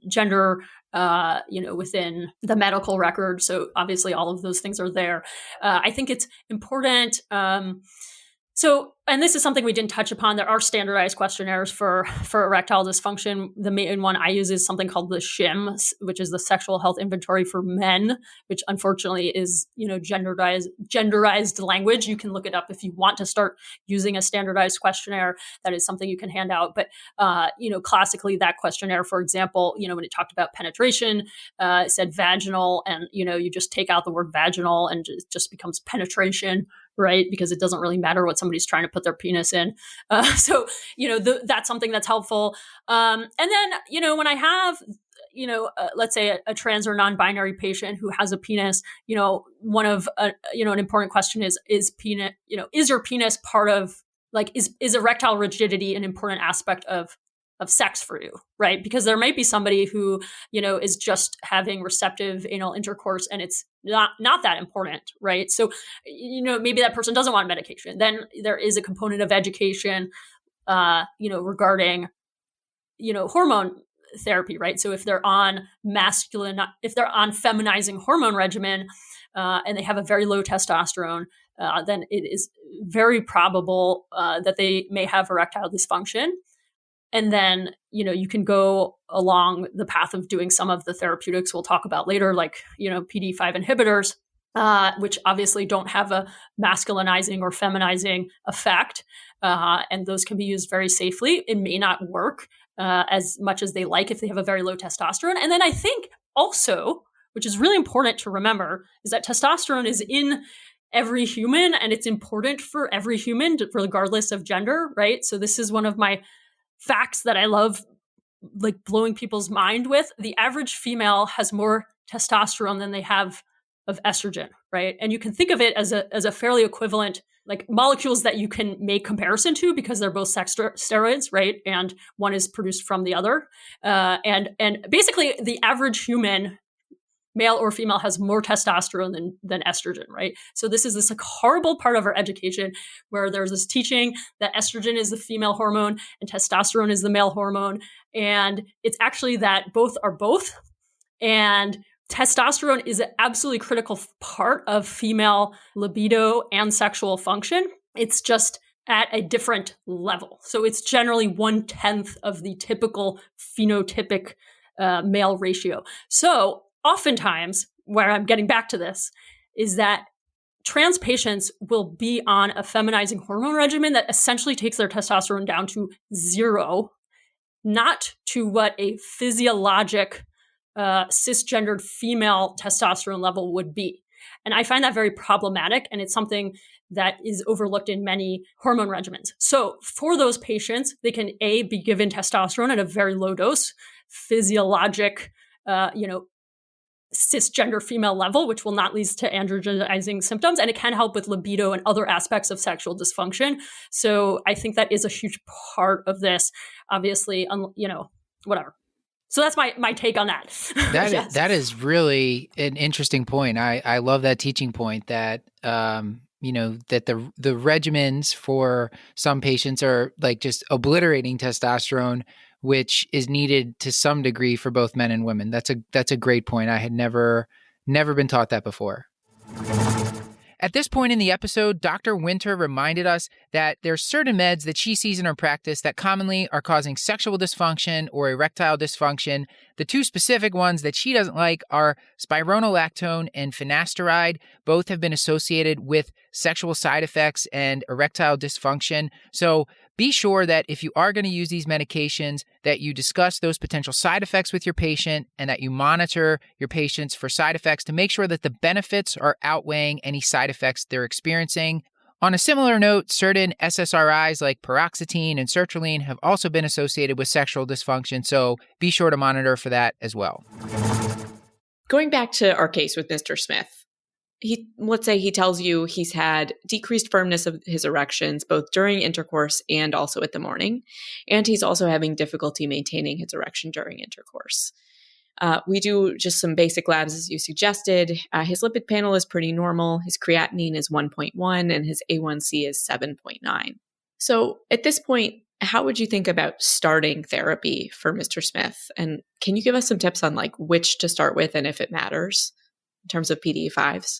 gender, within the medical record. So obviously, all of those things are there. I think it's important. So, and this is something we didn't touch upon. There are standardized questionnaires for erectile dysfunction. The main one I use is something called the SHIM, which is the Sexual Health Inventory for Men, which unfortunately is, genderized language. You can look it up if you want to start using a standardized questionnaire. That is something you can hand out. But, classically that questionnaire, for example, when it talked about penetration, it said vaginal, and, you just take out the word vaginal and it just becomes penetration. right? Because it doesn't really matter what somebody's trying to put their penis in. So, that's something that's helpful. And then, when I have, let's say a trans or non-binary patient who has a penis, one of, an important question is penis, is your penis part of, like, is erectile rigidity an important aspect of sex for you, right? Because there might be somebody who, is just having receptive anal intercourse and it's not that important, right? So, maybe that person doesn't want medication. Then there is a component of education, regarding, hormone therapy, right? So if they're on feminizing hormone regimen, and they have a very low testosterone, then it is very probable that they may have erectile dysfunction. And then, you can go along the path of doing some of the therapeutics we'll talk about later, like, PDE5 inhibitors, which obviously don't have a masculinizing or feminizing effect. And those can be used very safely. It may not work as much as they like if they have a very low testosterone. And then I think also, which is really important to remember, is that testosterone is in every human and it's important for every human regardless of gender, right? So this is one of my facts that I love, like, blowing people's mind with. The average female has more testosterone than they have of estrogen, right? And you can think of it as a fairly equivalent, like, molecules that you can make comparison to because they're both sex steroids, right? And one is produced from the other. And basically the average human, male or female, has more testosterone than estrogen, right? So this is this, like, horrible part of our education where there's this teaching that estrogen is the female hormone and testosterone is the male hormone. And it's actually that both are both. And testosterone is an absolutely critical part of female libido and sexual function. It's just at a different level. So it's generally 1/10 of the typical phenotypic male ratio. So oftentimes, where I'm getting back to this, is that trans patients will be on a feminizing hormone regimen that essentially takes their testosterone down to 0, not to what a physiologic cisgendered female testosterone level would be. And I find that very problematic, and it's something that is overlooked in many hormone regimens. So for those patients, they can be given testosterone at a very low dose, physiologic, cisgender female level, which will not lead to androgenizing symptoms, and it can help with libido and other aspects of sexual dysfunction. So I think that is a huge part of this, obviously, whatever. So that's my take on that. Yes. That is really an interesting point. I love that teaching point that, that the regimens for some patients are like just obliterating testosterone, which is needed to some degree for both men and women. That's a great point. I had never been taught that before. At this point in the episode, Dr. Winter reminded us that there's certain meds that she sees in her practice that commonly are causing sexual dysfunction or erectile dysfunction. The two specific ones that she doesn't like are spironolactone and finasteride. Both have been associated with sexual side effects and erectile dysfunction. So be sure that if you are going to use these medications, that you discuss those potential side effects with your patient and that you monitor your patients for side effects to make sure that the benefits are outweighing any side effects they're experiencing. On a similar note, certain SSRIs like paroxetine and sertraline have also been associated with sexual dysfunction, so be sure to monitor for that as well. Going back to our case with Mr. Smith, let's say he tells you he's had decreased firmness of his erections both during intercourse and also at the morning, and he's also having difficulty maintaining his erection during intercourse. We do just some basic labs, as you suggested. His lipid panel is pretty normal. His creatinine is 1.1 and his A1C is 7.9. So at this point, how would you think about starting therapy for Mr. Smith? And can you give us some tips on like which to start with and if it matters in terms of PDE5s?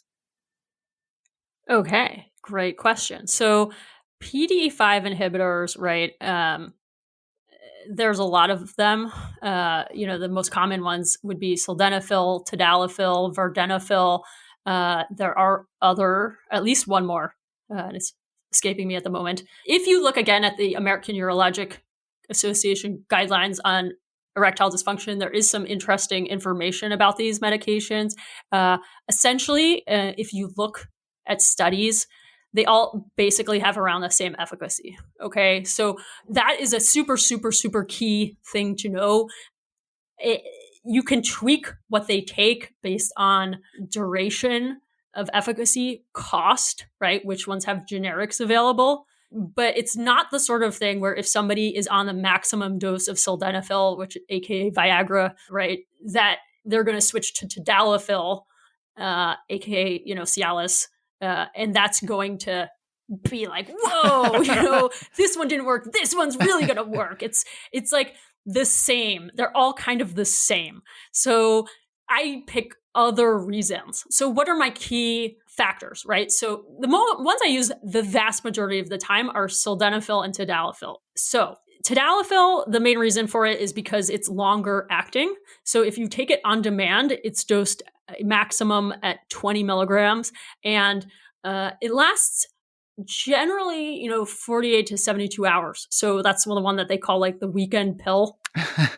Okay, great question. So PDE5 inhibitors, right? There's a lot of them. The most common ones would be sildenafil, tadalafil, vardenafil. There are at least one more, and it's escaping me at the moment. If you look again at the American Urologic Association guidelines on erectile dysfunction, there is some interesting information about these medications. Essentially, if you look at studies, they all basically have around the same efficacy. Okay. So that is a super, super, super key thing to know. You can tweak what they take based on duration of efficacy, cost, right? Which ones have generics available. But it's not the sort of thing where if somebody is on the maximum dose of sildenafil, which aka Viagra, right, that they're going to switch to tadalafil, aka, Cialis, and that's going to be like, whoa, this one didn't work. This one's really going to work. It's like the same. They're all kind of the same. So I pick other reasons. So what are my key factors, right? So the ones I use the vast majority of the time are sildenafil and tadalafil. So tadalafil, the main reason for it is because it's longer acting. So if you take it on demand, it's dosed maximum at 20 milligrams, and it lasts generally, 48 to 72 hours. So that's the one that they call like the weekend pill.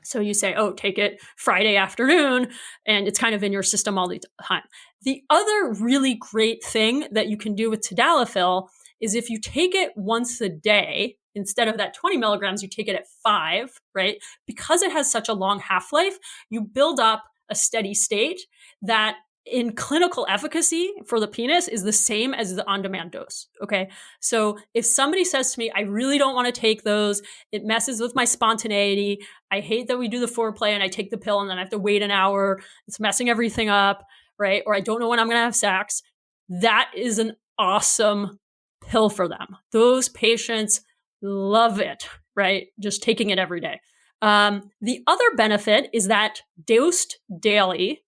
So you say, oh, take it Friday afternoon, and it's kind of in your system all the time. The other really great thing that you can do with tadalafil is if you take it once a day, instead of that 20 milligrams, you take it at 5, right? Because it has such a long half-life, you build up a steady state that in clinical efficacy for the penis is the same as the on-demand dose, okay? So if somebody says to me, I really don't want to take those, it messes with my spontaneity, I hate that we do the foreplay and I take the pill and then I have to wait an hour, it's messing everything up, right? Or I don't know when I'm going to have sex, that is an awesome pill for them. Those patients love it, right? Just taking it every day. The other benefit is that dosed daily,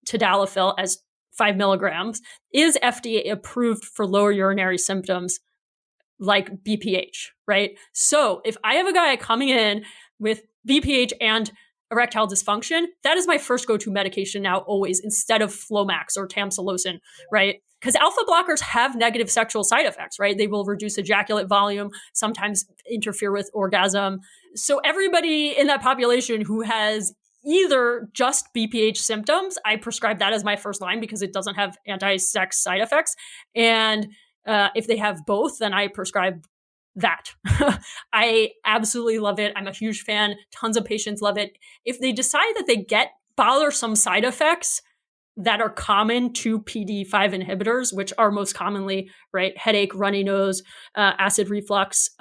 tadalafil as 5 milligrams is FDA approved for lower urinary symptoms like BPH, right? So if I have a guy coming in with BPH and erectile dysfunction, that is my first go-to medication now always, instead of Flomax or tamsulosin, right? Because alpha blockers have negative sexual side effects, right? They will reduce ejaculate volume, sometimes interfere with orgasm. So everybody in that population who has either just BPH symptoms, I prescribe that as my first line because it doesn't have anti-sex side effects. And if they have both, then I prescribe that. I absolutely love it. I'm a huge fan. Tons of patients love it. If they decide that they get bothersome side effects that are common to PDE5 inhibitors, which are most commonly, right, headache, runny nose, acid reflux,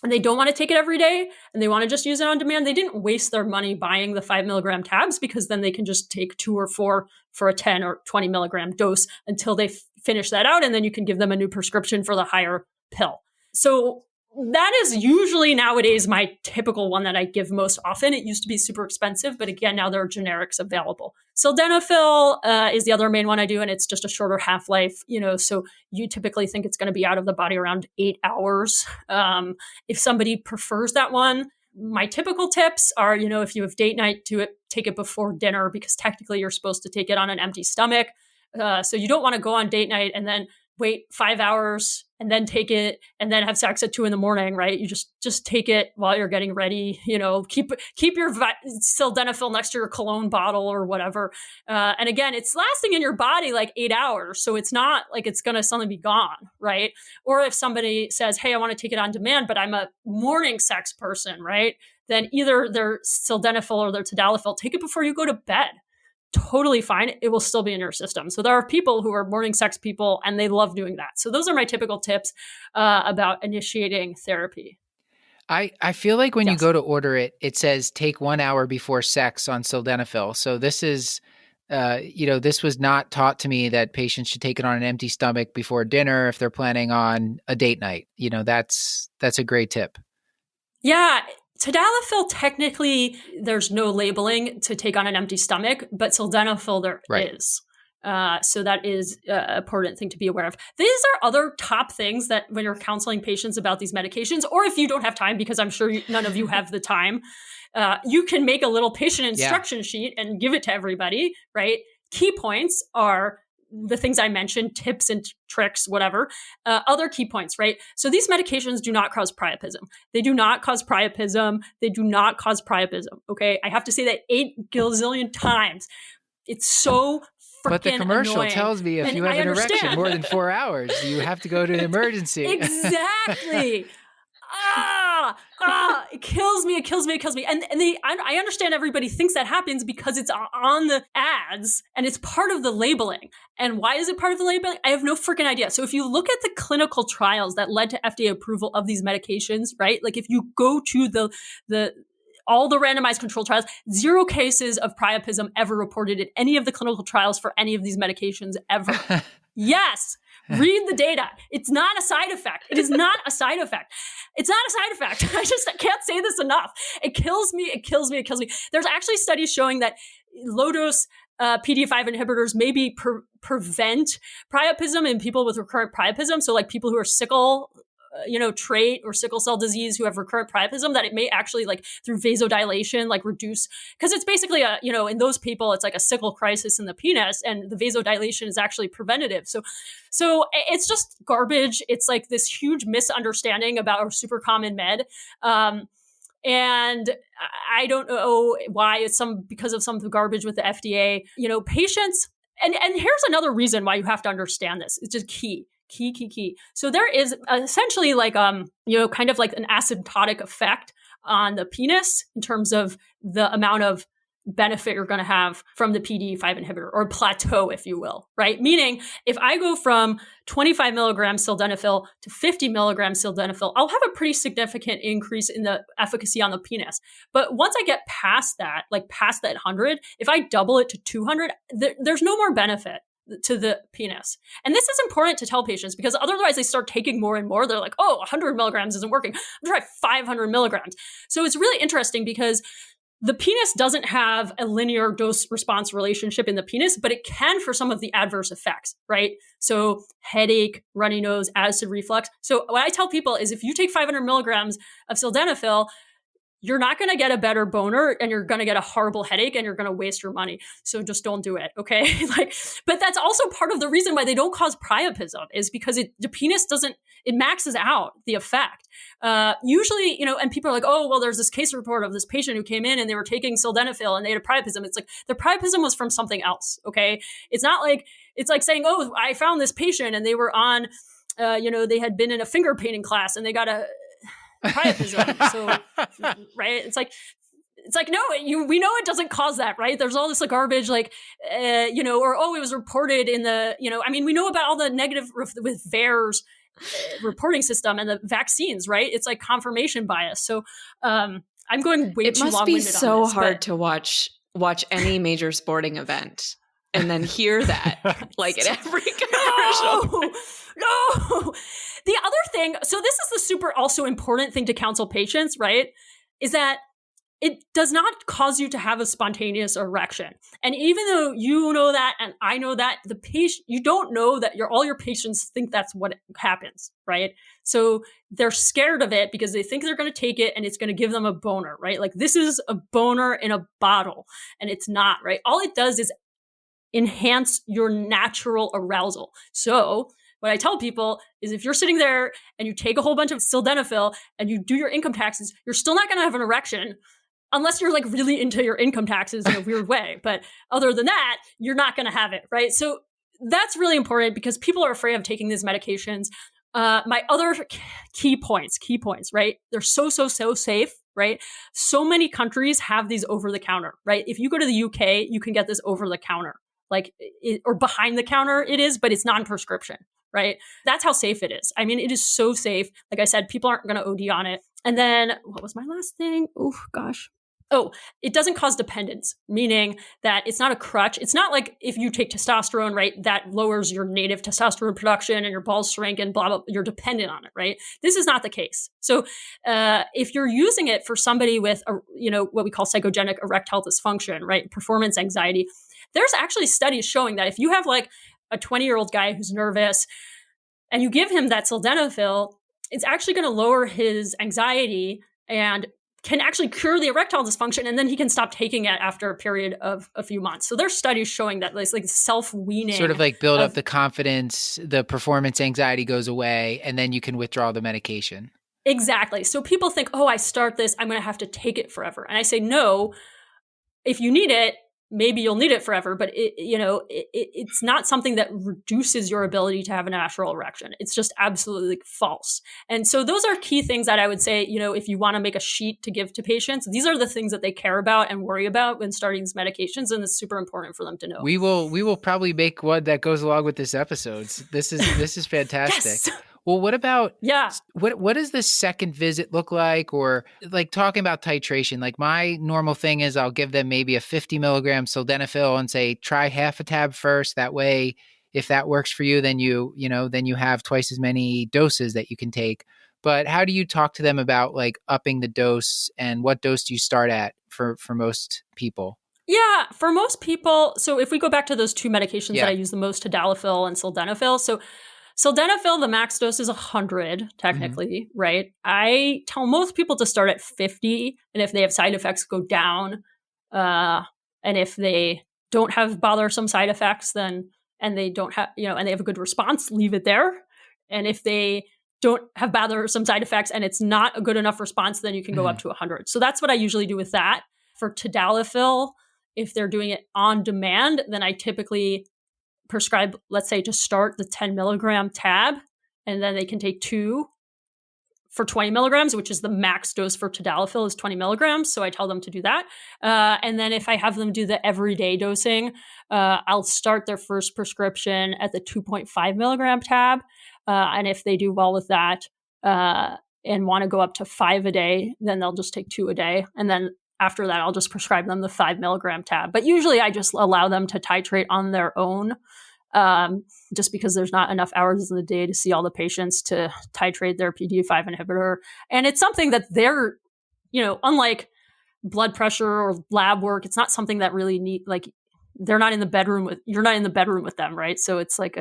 and they don't want to take it every day and they want to just use it on demand, they didn't waste their money buying the 5 milligram tabs, because then they can just take 2 or 4 for a 10 or 20 milligram dose until they finish that out. And then you can give them a new prescription for the higher pill. So that is usually nowadays my typical one that I give most often. It used to be super expensive, but again, now there are generics available. Sildenafil is the other main one I do, and it's just a shorter half-life, so you typically think it's going to be out of the body around 8 hours. If somebody prefers that one, my typical tips are, if you have date night, take it before dinner, because technically you're supposed to take it on an empty stomach. So you don't want to go on date night and then wait 5 hours and then take it and then have sex at 2 a.m, right? You just take it while you're getting ready, keep your sildenafil next to your cologne bottle or whatever. And again, it's lasting in your body like 8 hours. So it's not like it's going to suddenly be gone, right? Or if somebody says, hey, I want to take it on demand, but I'm a morning sex person, right? Then either their sildenafil or their tadalafil, take it before you go to bed. Totally fine. It will still be in your system. So there are people who are morning sex people and they love doing that. So those are my typical tips about initiating therapy. I feel like when you go to order it, it says take 1 hour before sex on sildenafil. So this is, this was not taught to me that patients should take it on an empty stomach before dinner if they're planning on a date night. That's a great tip. Yeah. Tadalafil, technically, there's no labeling to take on an empty stomach, but sildenafil there is. So that is an important thing to be aware of. These are other top things that when you're counseling patients about these medications, or if you don't have time, because I'm sure none of you have the time, you can make a little patient instruction sheet and give it to everybody, right? Key points are the things I mentioned, tips and tricks, whatever. Other key points, right? So these medications do not cause priapism. They do not cause priapism. They do not cause priapism, okay? I have to say that 8 gazillion times. It's so But the commercial annoying. tells me if And you have I an erection understand. more than 4 hours, you have to go to an emergency. Exactly. It kills me. And I understand everybody thinks that happens because it's on the ads and it's part of the labeling. And why is it part of the labeling? I have no freaking idea. So if you look at the clinical trials that led to FDA approval of these medications, right? Like if you go to all the randomized controlled trials, 0 cases of priapism ever reported in any of the clinical trials for any of these medications ever. Yes. Read the data. It's not a side effect. It is not a side effect. It's not a side effect. I can't say this enough. It kills me. There's actually studies showing that low-dose PDE5 inhibitors maybe prevent priapism in people with recurrent priapism. So like people who are sickle trait or sickle cell disease who have recurrent priapism, that it may actually like through vasodilation, like reduce, because it's basically in those people, it's like a sickle crisis in the penis and the vasodilation is actually preventative. So it's just garbage. It's like this huge misunderstanding about our super common med. And I don't know why it's because of some of the garbage with the FDA, patients. And here's another reason why you have to understand this. It's just key. So there is essentially like, kind of like an asymptotic effect on the penis in terms of the amount of benefit you're going to have from the PDE5 inhibitor, or plateau, if you will, right? Meaning if I go from 25 milligrams sildenafil to 50 milligrams sildenafil, I'll have a pretty significant increase in the efficacy on the penis. But once I get past that, like past that 100, if I double it to 200, there's no more benefit to the penis. And this is important to tell patients because otherwise they start taking more and more. They're like, 100 milligrams isn't working. I'm trying 500 milligrams. So it's really interesting because the penis doesn't have a linear dose response relationship in the penis, but it can for some of the adverse effects, right? So headache, runny nose, acid reflux. So what I tell people is if you take 500 milligrams of sildenafil, you're not going to get a better boner and you're going to get a horrible headache and you're going to waste your money. So just don't do it. Okay. But that's also part of the reason why they don't cause priapism is because the penis it maxes out the effect. Usually, and people are like, there's this case report of this patient who came in and they were taking sildenafil and they had a priapism. It's like the priapism was from something else. Okay. It's not like, it's like saying, I found this patient and they were on, they had been in a finger painting class and they got a priapism. So, right. It's like, no, we know it doesn't cause that, right? There's all this like garbage, like, it was reported in the, we know about all the negative with VAERS reporting system and the vaccines, right? It's like confirmation bias. So, I'm going way too long-winded on this. It must be so hard to watch any major sporting event and then hear that like at every commercial. No. The other thing, so this is the super also important thing to counsel patients, right? Is that it does not cause you to have a spontaneous erection. And even though you know that, and I know that, the patient, you don't know that all your patients think that's what happens, right? So they're scared of it because they think they're going to take it and it's going to give them a boner, right? Like this is a boner in a bottle and it's not, right? All it does is enhance your natural arousal. So what I tell people is if you're sitting there and you take a whole bunch of sildenafil and you do your income taxes, you're still not going to have an erection unless you're like really into your income taxes in a weird way. But other than that, you're not going to have it, right? So that's really important because people are afraid of taking these medications. My other key points, right? They're so safe, right? So many countries have these over the counter, right? If you go to the UK, you can get this over the counter, or behind the counter it is, but it's non-prescription. Right? That's how safe it is. I mean, it is so safe. Like I said, people aren't going to OD on it. And then what was my last thing? Oh, gosh. It doesn't cause dependence, meaning that it's not a crutch. It's not like if you take testosterone, right, that lowers your native testosterone production and your balls shrink and blah, blah, you're dependent on it, right? This is not the case. So if you're using it for somebody with, what we call psychogenic erectile dysfunction, right, performance anxiety, there's actually studies showing that if you have like a 20-year-old guy who's nervous and you give him that sildenafil, it's actually going to lower his anxiety and can actually cure the erectile dysfunction, and then he can stop taking it after a period of a few months. So there's studies showing that it's like self-weaning. Sort of like build up the confidence, the performance anxiety goes away, and then you can withdraw the medication. Exactly. So people think, I start this, I'm going to have to take it forever. And I say, no, if you need it, maybe you'll need it forever, but it's not something that reduces your ability to have a natural erection. It's just absolutely false. And so those are key things that I would say, if you want to make a sheet to give to patients, these are the things that they care about and worry about when starting these medications. And it's super important for them to know. We will probably make one that goes along with this episode. This is fantastic. Yes. Well, what about, yeah, what does the second visit look like? Or like talking about titration, like my normal thing is I'll give them maybe a 50 milligram sildenafil and say, try half a tab first. That way, if that works for you, then you have twice as many doses that you can take. But how do you talk to them about like upping the dose, and what dose do you start at for most people? Yeah, for most people. So if we go back to those two medications that I use the most, tadalafil and sildenafil. So sildenafil, the max dose is 100, technically, right? I tell most people to start at 50, and if they have side effects, go down. And if they don't have bothersome side effects, then, and they don't have, and they have a good response, leave it there. And if they don't have bothersome side effects and it's not a good enough response, then you can go up to 100. So that's what I usually do with that. For tadalafil, if they're doing it on demand, then I typically prescribe, let's say, to start the 10 milligram tab, and then they can take 2 for 20 milligrams, which is the max dose for tadalafil is 20 milligrams. So I tell them to do that. And then if I have them do the everyday dosing, I'll start their first prescription at the 2.5 milligram tab. And if they do well with that and want to go up to 5 a day, then they'll just take 2 a day. And then after that, I'll just prescribe them the 5 milligram tab. But usually I just allow them to titrate on their own, just because there's not enough hours in the day to see all the patients to titrate their PDE5 inhibitor. And it's something that they're, unlike blood pressure or lab work, it's not something that really they're not in the bedroom you're not in the bedroom with them, right? So it's like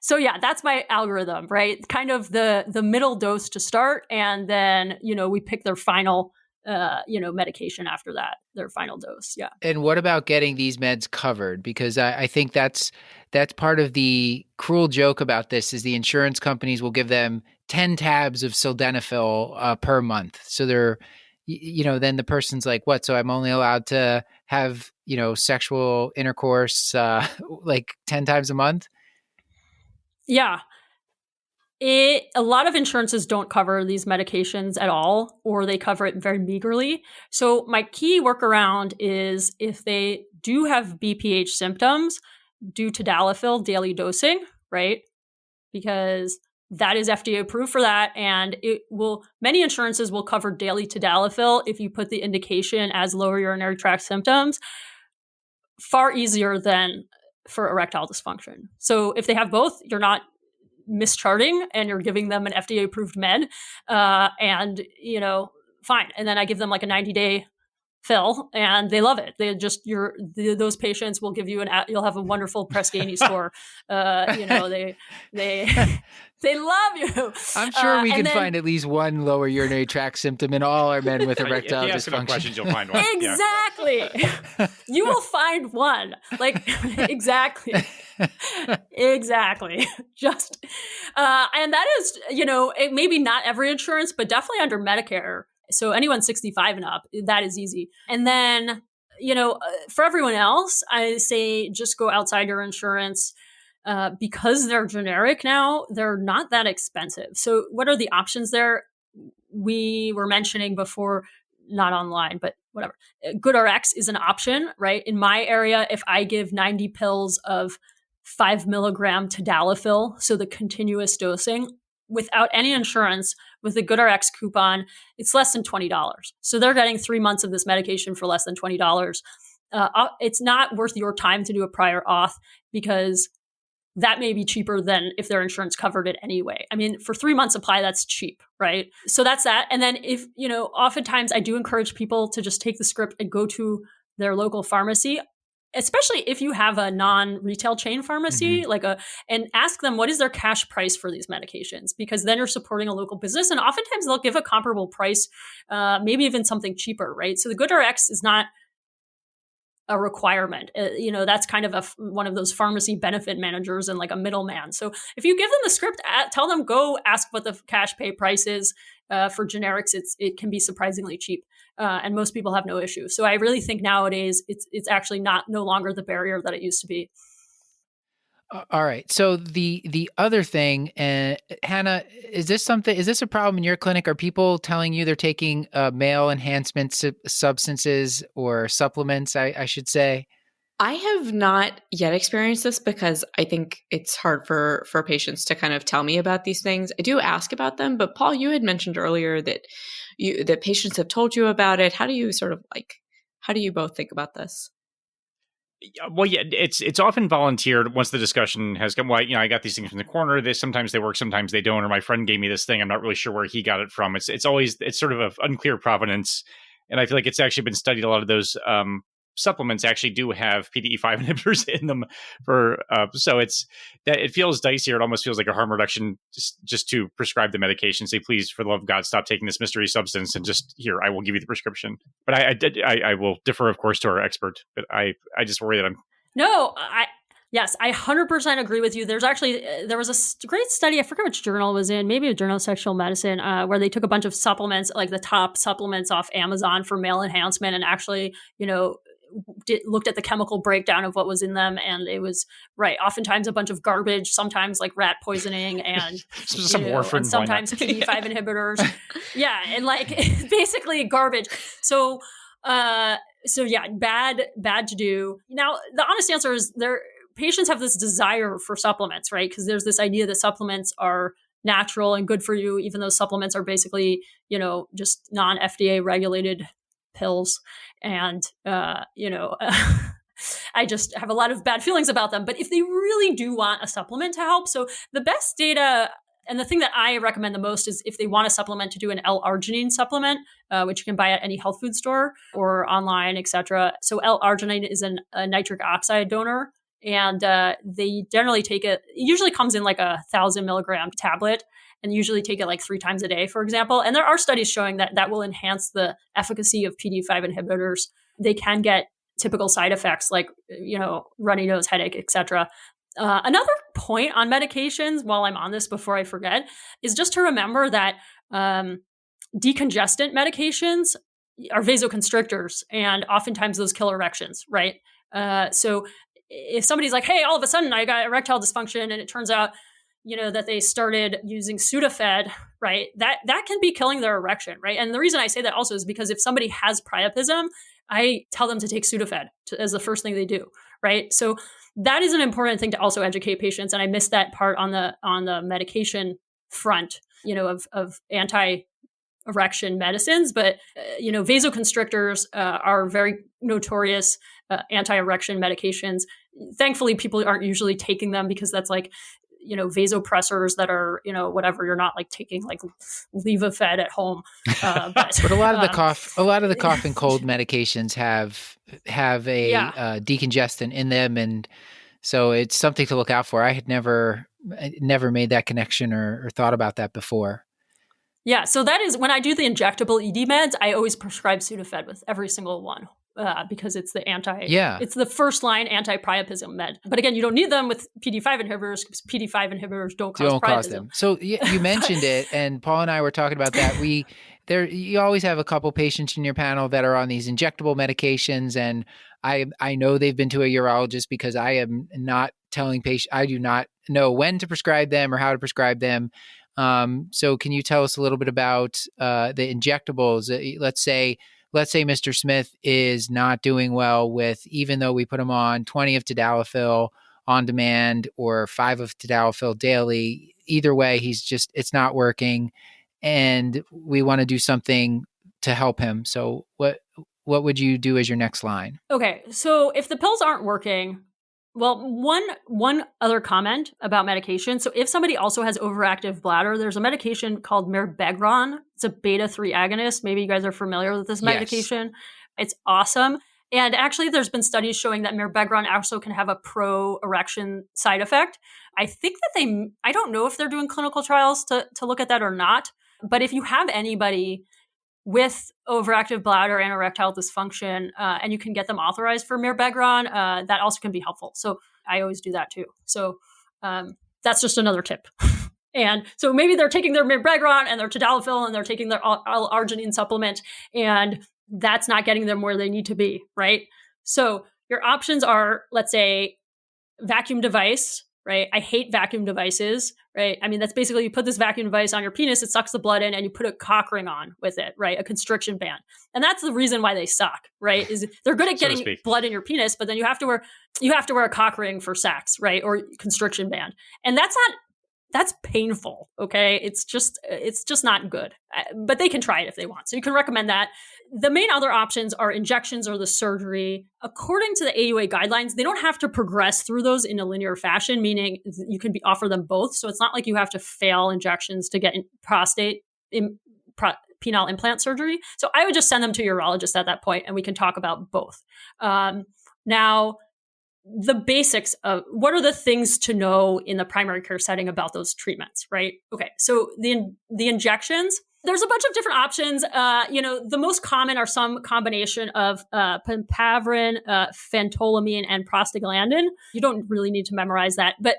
So yeah, that's my algorithm, right? Kind of the middle dose to start, and then we pick their final medication after that, their final dose. Yeah. And what about getting these meds covered? Because I think that's part of the cruel joke about this is the insurance companies will give them 10 tabs of sildenafil per month. So they're, then the person's like, what? So I'm only allowed to have, sexual intercourse like 10 times a month? Yeah. A lot of insurances don't cover these medications at all, or they cover it very meagerly. So my key workaround is if they do have BPH symptoms, do tadalafil daily dosing, right? Because that is FDA approved for that. And many insurances will cover daily tadalafil if you put the indication as lower urinary tract symptoms, far easier than for erectile dysfunction. So if they have both, you're not mischarting and you're giving them an FDA approved med, and fine. And then I give them like a 90-day fill and they love it. They just, those patients will give you you'll have a wonderful Press-Ganey score. They love you. I'm sure we can find at least one lower urinary tract symptom in all our men with erectile dysfunction. If you ask about questions, you'll find one. Exactly. Yeah. You will find one. Like, exactly. Exactly. Just, and that is, it maybe not every insurance, but definitely under Medicare. So anyone 65 and up, that is easy. And then, for everyone else, I say just go outside your insurance. Because they're generic now, they're not that expensive. So what are the options there? We were mentioning before, not online, but whatever. GoodRx is an option, right? In my area, if I give 90 pills of 5 milligram tadalafil, so the continuous dosing, without any insurance, with the GoodRx coupon, it's less than $20. So they're getting 3 months of this medication for less than $20. It's not worth your time to do a prior auth because that may be cheaper than if their insurance covered it anyway. I mean, for 3 months supply, that's cheap, right? So that's that. And then if, oftentimes I do encourage people to just take the script and go to their local pharmacy, especially if you have a non-retail chain pharmacy, and ask them what is their cash price for these medications, because then you're supporting a local business. And oftentimes they'll give a comparable price, maybe even something cheaper, right? So the GoodRx is not a requirement. That's kind of one of those pharmacy benefit managers and like a middleman. So if you give them the script, tell them go ask what the cash pay price is. For generics, it can be surprisingly cheap, and most people have no issue. So I really think nowadays it's actually no longer the barrier that it used to be. All right. So the other thing, Hannah, is this a problem in your clinic? Are people telling you they're taking male enhancement substances or supplements, I should say? I have not yet experienced this because I think it's hard for patients to kind of tell me about these things. I do ask about them, but Paul, you had mentioned earlier that patients have told you about it. How do you both think about this? Well, yeah, it's often volunteered once the discussion has come. Well, I got these things from the corner. Sometimes they work, sometimes they don't. Or my friend gave me this thing. I'm not really sure where he got it from. It's sort of unclear provenance, and I feel like it's actually been studied. A lot of those supplements actually do have PDE5 inhibitors in them so it feels dicier. It almost feels like a harm reduction just to prescribe the medication. Say, please, for the love of God, stop taking this mystery substance, and just here, I will give you the prescription. But I will defer, of course, to our expert. But I just worry that Yes, I 100% agree with you. There was a great study, I forget which journal it was in, maybe a Journal of Sexual Medicine, where they took a bunch of supplements, like the top supplements off Amazon for male enhancement, and actually, looked at the chemical breakdown of what was in them, and it was right. Oftentimes a bunch of garbage, sometimes like rat poisoning, and warfarin, and sometimes PDE5 inhibitors. Yeah, and like basically garbage. So yeah, bad to do. Now, the honest answer is patients have this desire for supplements, right? Because there's this idea that supplements are natural and good for you, even though supplements are basically, just non-FDA regulated pills. And, I just have a lot of bad feelings about them. But if they really do want a supplement to help, so the best data, and the thing that I recommend the most is if they want a supplement, to do an L-arginine supplement, which you can buy at any health food store or online, etc. So L-arginine is a nitric oxide donor, and they generally take it. It usually comes in like 1,000 milligram tablet, and usually take it like 3 times a day, for example. And there are studies showing that will enhance the efficacy of PDE5 inhibitors. They can get typical side effects like, runny nose, headache, etc. Another point on medications, while I'm on this before I forget, is just to remember that decongestant medications are vasoconstrictors, and oftentimes those kill erections, right? So if somebody's like, hey, all of a sudden I got erectile dysfunction, and it turns out, that they started using Sudafed, right? That can be killing their erection, right? And the reason I say that also is because if somebody has priapism, I tell them to take Sudafed as the first thing they do, right? So that is an important thing to also educate patients. And I missed that part on the medication front, of anti-erection medicines. But, vasoconstrictors are very notorious anti-erection medications. Thankfully, people aren't usually taking them because that's like, vasopressors that are, whatever, you're not like taking like Levofed at home. But a lot of the cough and cold medications have a decongestant in them. And so it's something to look out for. I had never made that connection or thought about that before. Yeah. So that is when I do the injectable ED meds, I always prescribe Sudafed with every single one. Because it's it's the first line anti-priapism med. But again, you don't need them with PDE5 inhibitors because PDE5 inhibitors don't cause priapism. So you mentioned it, and Paul and I were talking about that. You always have a couple patients in your panel that are on these injectable medications, and I know they've been to a urologist because I am not telling patients. I do not know when to prescribe them or how to prescribe them. So can you tell us a little bit about the injectables? Let's say Mr. Smith is not doing well with, even though we put him on 20 of tadalafil on demand or 5 of tadalafil daily, either way, it's not working, and we want to do something to help him. So what would you do as your next line? Okay. So if the pills aren't working, well, one other comment about medication. So if somebody also has overactive bladder, there's a medication called mirabegron. It's a beta-3 agonist. Maybe you guys are familiar with this medication. Yes. It's awesome. And actually, there's been studies showing that mirabegron also can have a pro-erection side effect. I think that I don't know if they're doing clinical trials to look at that or not. But if you have anybody with overactive bladder and erectile dysfunction, and you can get them authorized for mirabegron, that also can be helpful. So I always do that too. So that's just another tip. And so maybe they're taking their mirabegron and their tadalafil and they're taking their L-arginine supplement, and that's not getting them where they need to be, right? So your options are, let's say, vacuum device, right? I hate vacuum devices, right? I mean, that's basically you put this vacuum device on your penis, it sucks the blood in, and you put a cock ring on with it, right? A constriction band. And that's the reason why they suck, right? Is they're good at getting blood in your penis, but then you have to wear a cock ring for sex, right? Or constriction band. And that's painful, okay? It's just not good. But they can try it if they want. So you can recommend that. The main other options are injections or the surgery. According to the AUA guidelines, they don't have to progress through those in a linear fashion, meaning you can offer them both. So it's not like you have to fail injections to get penile implant surgery. So I would just send them to your urologist at that point, and we can talk about both. Now, the basics of what are the things to know in the primary care setting about those treatments, right? Okay, so the injections, there's a bunch of different options. The most common are some combination of piperacillin, phentolamine, and prostaglandin. You don't really need to memorize that, but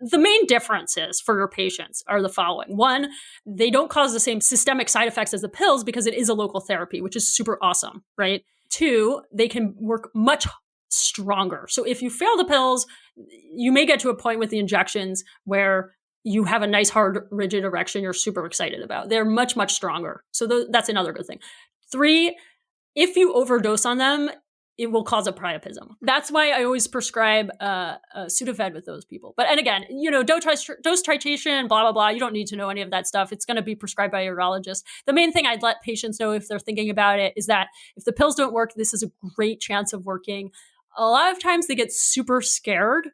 the main differences for your patients are the following. One, they don't cause the same systemic side effects as the pills because it is a local therapy, which is super awesome, right? Two, they can work much stronger. So if you fail the pills, you may get to a point with the injections where you have a nice, hard, rigid erection you're super excited about. They're much, much stronger. So that's another good thing. Three, if you overdose on them, it will cause a priapism. That's why I always prescribe Sudafed with those people. But, and again, dose titration, blah, blah, blah. You don't need to know any of that stuff. It's going to be prescribed by a urologist. The main thing I'd let patients know if they're thinking about it is that if the pills don't work, this is a great chance of working. A lot of times they get super scared.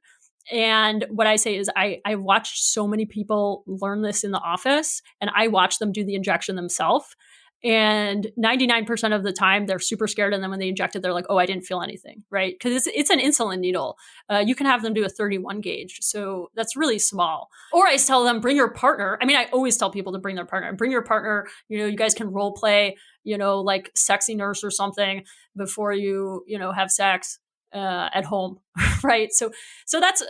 And what I say is I watched so many people learn this in the office, and I watched them do the injection themselves. And 99% of the time they're super scared. And then when they inject it, they're like, oh, I didn't feel anything, right? Because it's an insulin needle. You can have them do a 31 gauge. So that's really small. Or I tell them, bring your partner. I mean, I always tell people to bring their partner. Bring your partner. You guys can role play, like sexy nurse or something before you have sex at home, right? So that's,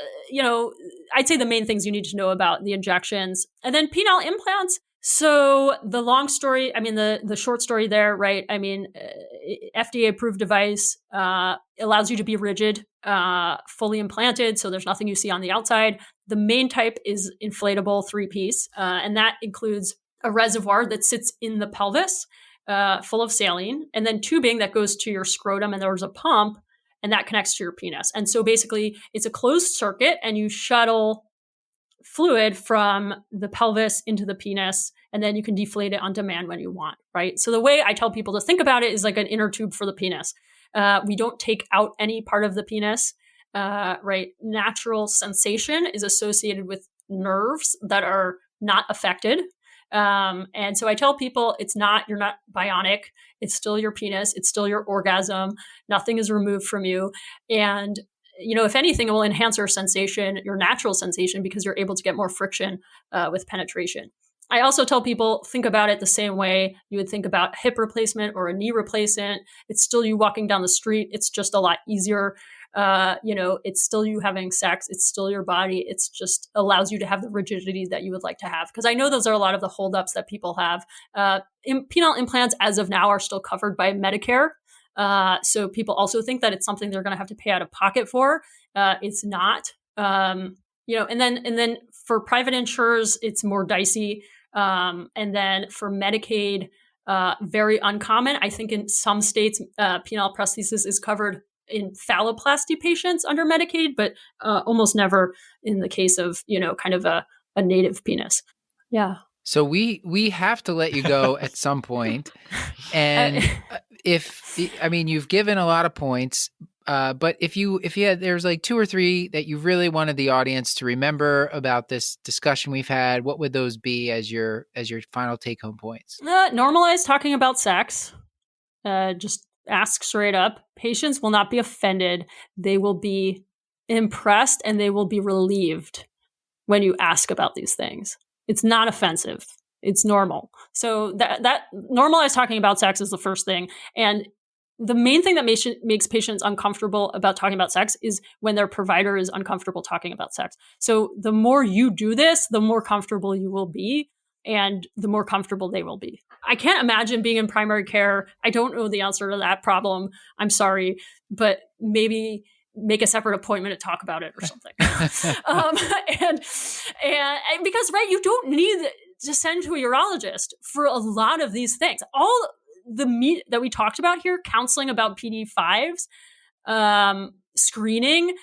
I'd say the main things you need to know about the injections. And then penile implants. So the long story, the short story there, right? FDA approved device allows you to be rigid, fully implanted. So there's nothing you see on the outside. The main type is inflatable 3-piece. And that includes a reservoir that sits in the pelvis, full of saline, and then tubing that goes to your scrotum. And there's a pump, and that connects to your penis. And so basically it's a closed circuit, and you shuttle fluid from the pelvis into the penis, and then you can deflate it on demand when you want, right? So the way I tell people to think about it is like an inner tube for the penis. We don't take out any part of the penis, right? Natural sensation is associated with nerves that are not affected. And so I tell people you're not bionic. It's still your penis. It's still your orgasm. Nothing is removed from you. And if anything, it will enhance your sensation, your natural sensation, because you're able to get more friction with penetration. I also tell people, think about it the same way you would think about hip replacement or a knee replacement. It's still you walking down the street. It's just a lot easier. It's still you having sex. It's still your body. It's just allows you to have the rigidity that you would like to have. Because I know those are a lot of the holdups that people have. Penile implants, as of now, are still covered by Medicare. So people also think that it's something they're going to have to pay out of pocket for. It's not, and then for private insurers, it's more dicey. And then for Medicaid, very uncommon. I think in some states, penile prosthesis is covered in phalloplasty patients under Medicaid, but almost never in the case of, kind of a native penis. Yeah. So we have to let you go at some point. And you've given a lot of points, but if you had, there's like 2 or 3 that you really wanted the audience to remember about this discussion we've had, what would those be as your final take home points? Normalize talking about sex. Just ask straight up. Patients will not be offended. They will be impressed, and they will be relieved when you ask about these things. It's not offensive. It's normal. So that normalize talking about sex is the first thing. And the main thing that makes patients uncomfortable about talking about sex is when their provider is uncomfortable talking about sex. So the more you do this, the more comfortable you will be, and the more comfortable they will be. I can't imagine being in primary care. I don't know the answer to that problem. I'm sorry, but maybe make a separate appointment to talk about it or something. And because, right, you don't need to send to a urologist for a lot of these things. All the meat that we talked about here, counseling about PD5s, screening,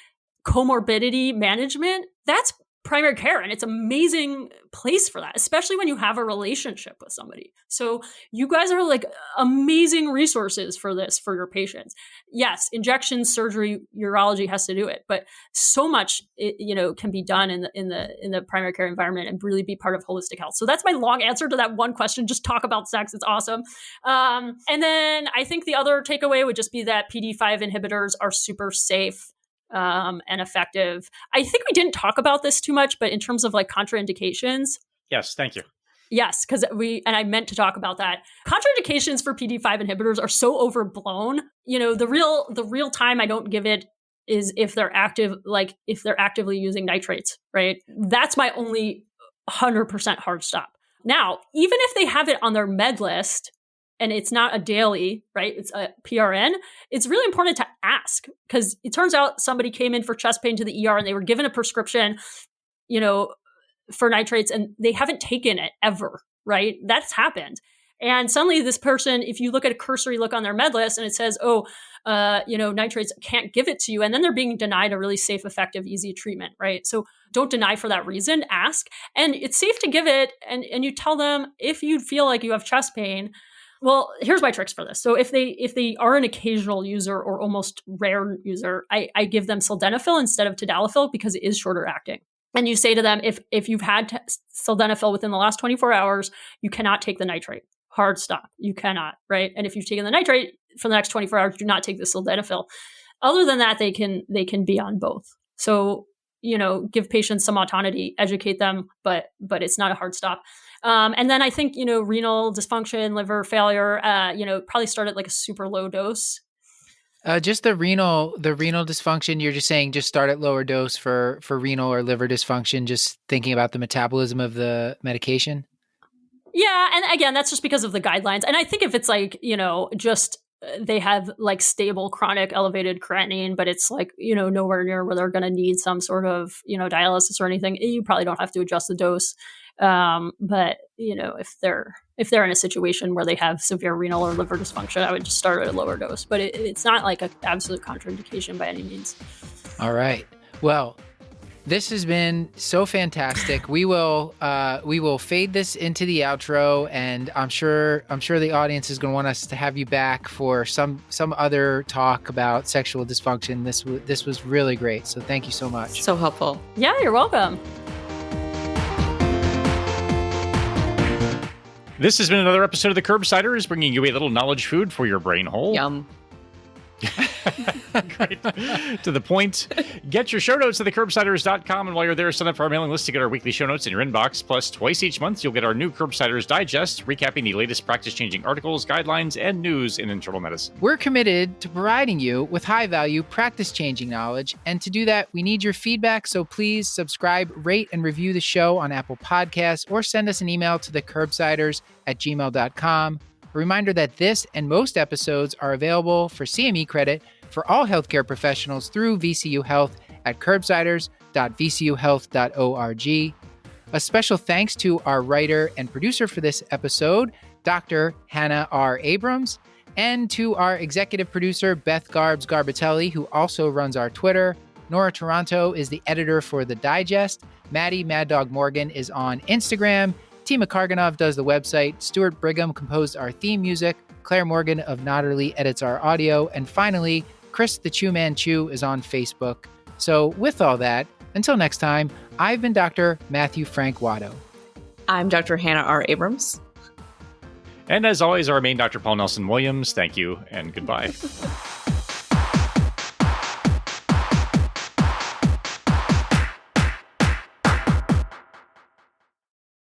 comorbidity management, that's primary care. And it's an amazing place for that, especially when you have a relationship with somebody. So you guys are like amazing resources for this, for your patients. Yes, injections, surgery, urology has to do it, but so much, can be done in the primary care environment and really be part of holistic health. So that's my long answer to that one question. Just talk about sex. It's awesome. And then I think the other takeaway would just be that PD5 inhibitors are super safe and effective. I think we didn't talk about this too much, but in terms of like contraindications. Yes, thank you. Yes, because I meant to talk about that. Contraindications for PD5 inhibitors are so overblown. The real time I don't give it is if they're actively using nitrates, right? That's my only 100% hard stop. Now, even if they have it on their med list, and it's not a daily, right? It's a PRN. It's really important to ask, because it turns out somebody came in for chest pain to the ER and they were given a prescription, for nitrates, and they haven't taken it ever, right? That's happened. And suddenly this person, if you look at a cursory look on their med list and it says, nitrates, can't give it to you. And then they're being denied a really safe, effective, easy treatment, right? So don't deny for that reason, ask. And it's safe to give it. And you tell them, if you feel like you have chest pain, well, here's my tricks for this. So if they are an occasional user or almost rare user, I give them sildenafil instead of tadalafil because it is shorter acting. And you say to them, if you've had sildenafil within the last 24 hours, you cannot take the nitrate. Hard stop. You cannot, right? And if you've taken the nitrate for the next 24 hours, do not take the sildenafil. Other than that, they can be on both. So, give patients some autonomy, educate them, but it's not a hard stop. And then I think, renal dysfunction, liver failure, probably start at like a super low dose. Just the renal dysfunction, you're just saying just start at lower dose for renal or liver dysfunction, just thinking about the metabolism of the medication? Yeah. And again, that's just because of the guidelines. And I think if it's like, just they have like stable chronic elevated creatinine, but it's like, nowhere near where they're going to need some sort of, dialysis or anything, you probably don't have to adjust the dose. But if they're in a situation where they have severe renal or liver dysfunction, I would just start at a lower dose, but it's not like an absolute contraindication by any means. All right. Well, this has been so fantastic. We will fade this into the outro, and I'm sure the audience is going to want us to have you back for some other talk about sexual dysfunction. This was really great. So thank you so much. So helpful. Yeah, you're welcome. This has been another episode of the Curbsiders, bringing you a little knowledge food for your brain hole. Yum. Great. To the point. Get your show notes at thecurbsiders.com, and while you're there, sign up for our mailing list to get our weekly show notes in your inbox. Plus, twice each month, you'll get our new Curbsiders Digest, recapping the latest practice-changing articles, guidelines, and news in internal medicine. We're committed to providing you with high-value, practice-changing knowledge, and to do that, we need your feedback, so please subscribe, rate, and review the show on Apple Podcasts, or send us an email to thecurbsiders@gmail.com. A reminder that this and most episodes are available for CME credit for all healthcare professionals through VCU Health at curbsiders.vcuhealth.org. A special thanks to our writer and producer for this episode, Dr. Hannah R. Abrams, and to our executive producer, Beth Garbitelli, who also runs our Twitter. Nora Toronto is the editor for The Digest. Maddie Mad Dog Morgan is on Instagram. Tima Karganov does the website. Stuart Brigham composed our theme music. Claire Morgan of Notterly edits our audio. And finally, Chris the Chew Man Chew is on Facebook. So with all that, until next time, I've been Dr. Matthew Frank Watto. I'm Dr. Hannah R. Abrams. And as always, our main Dr. Paul Nelson Williams. Thank you and goodbye.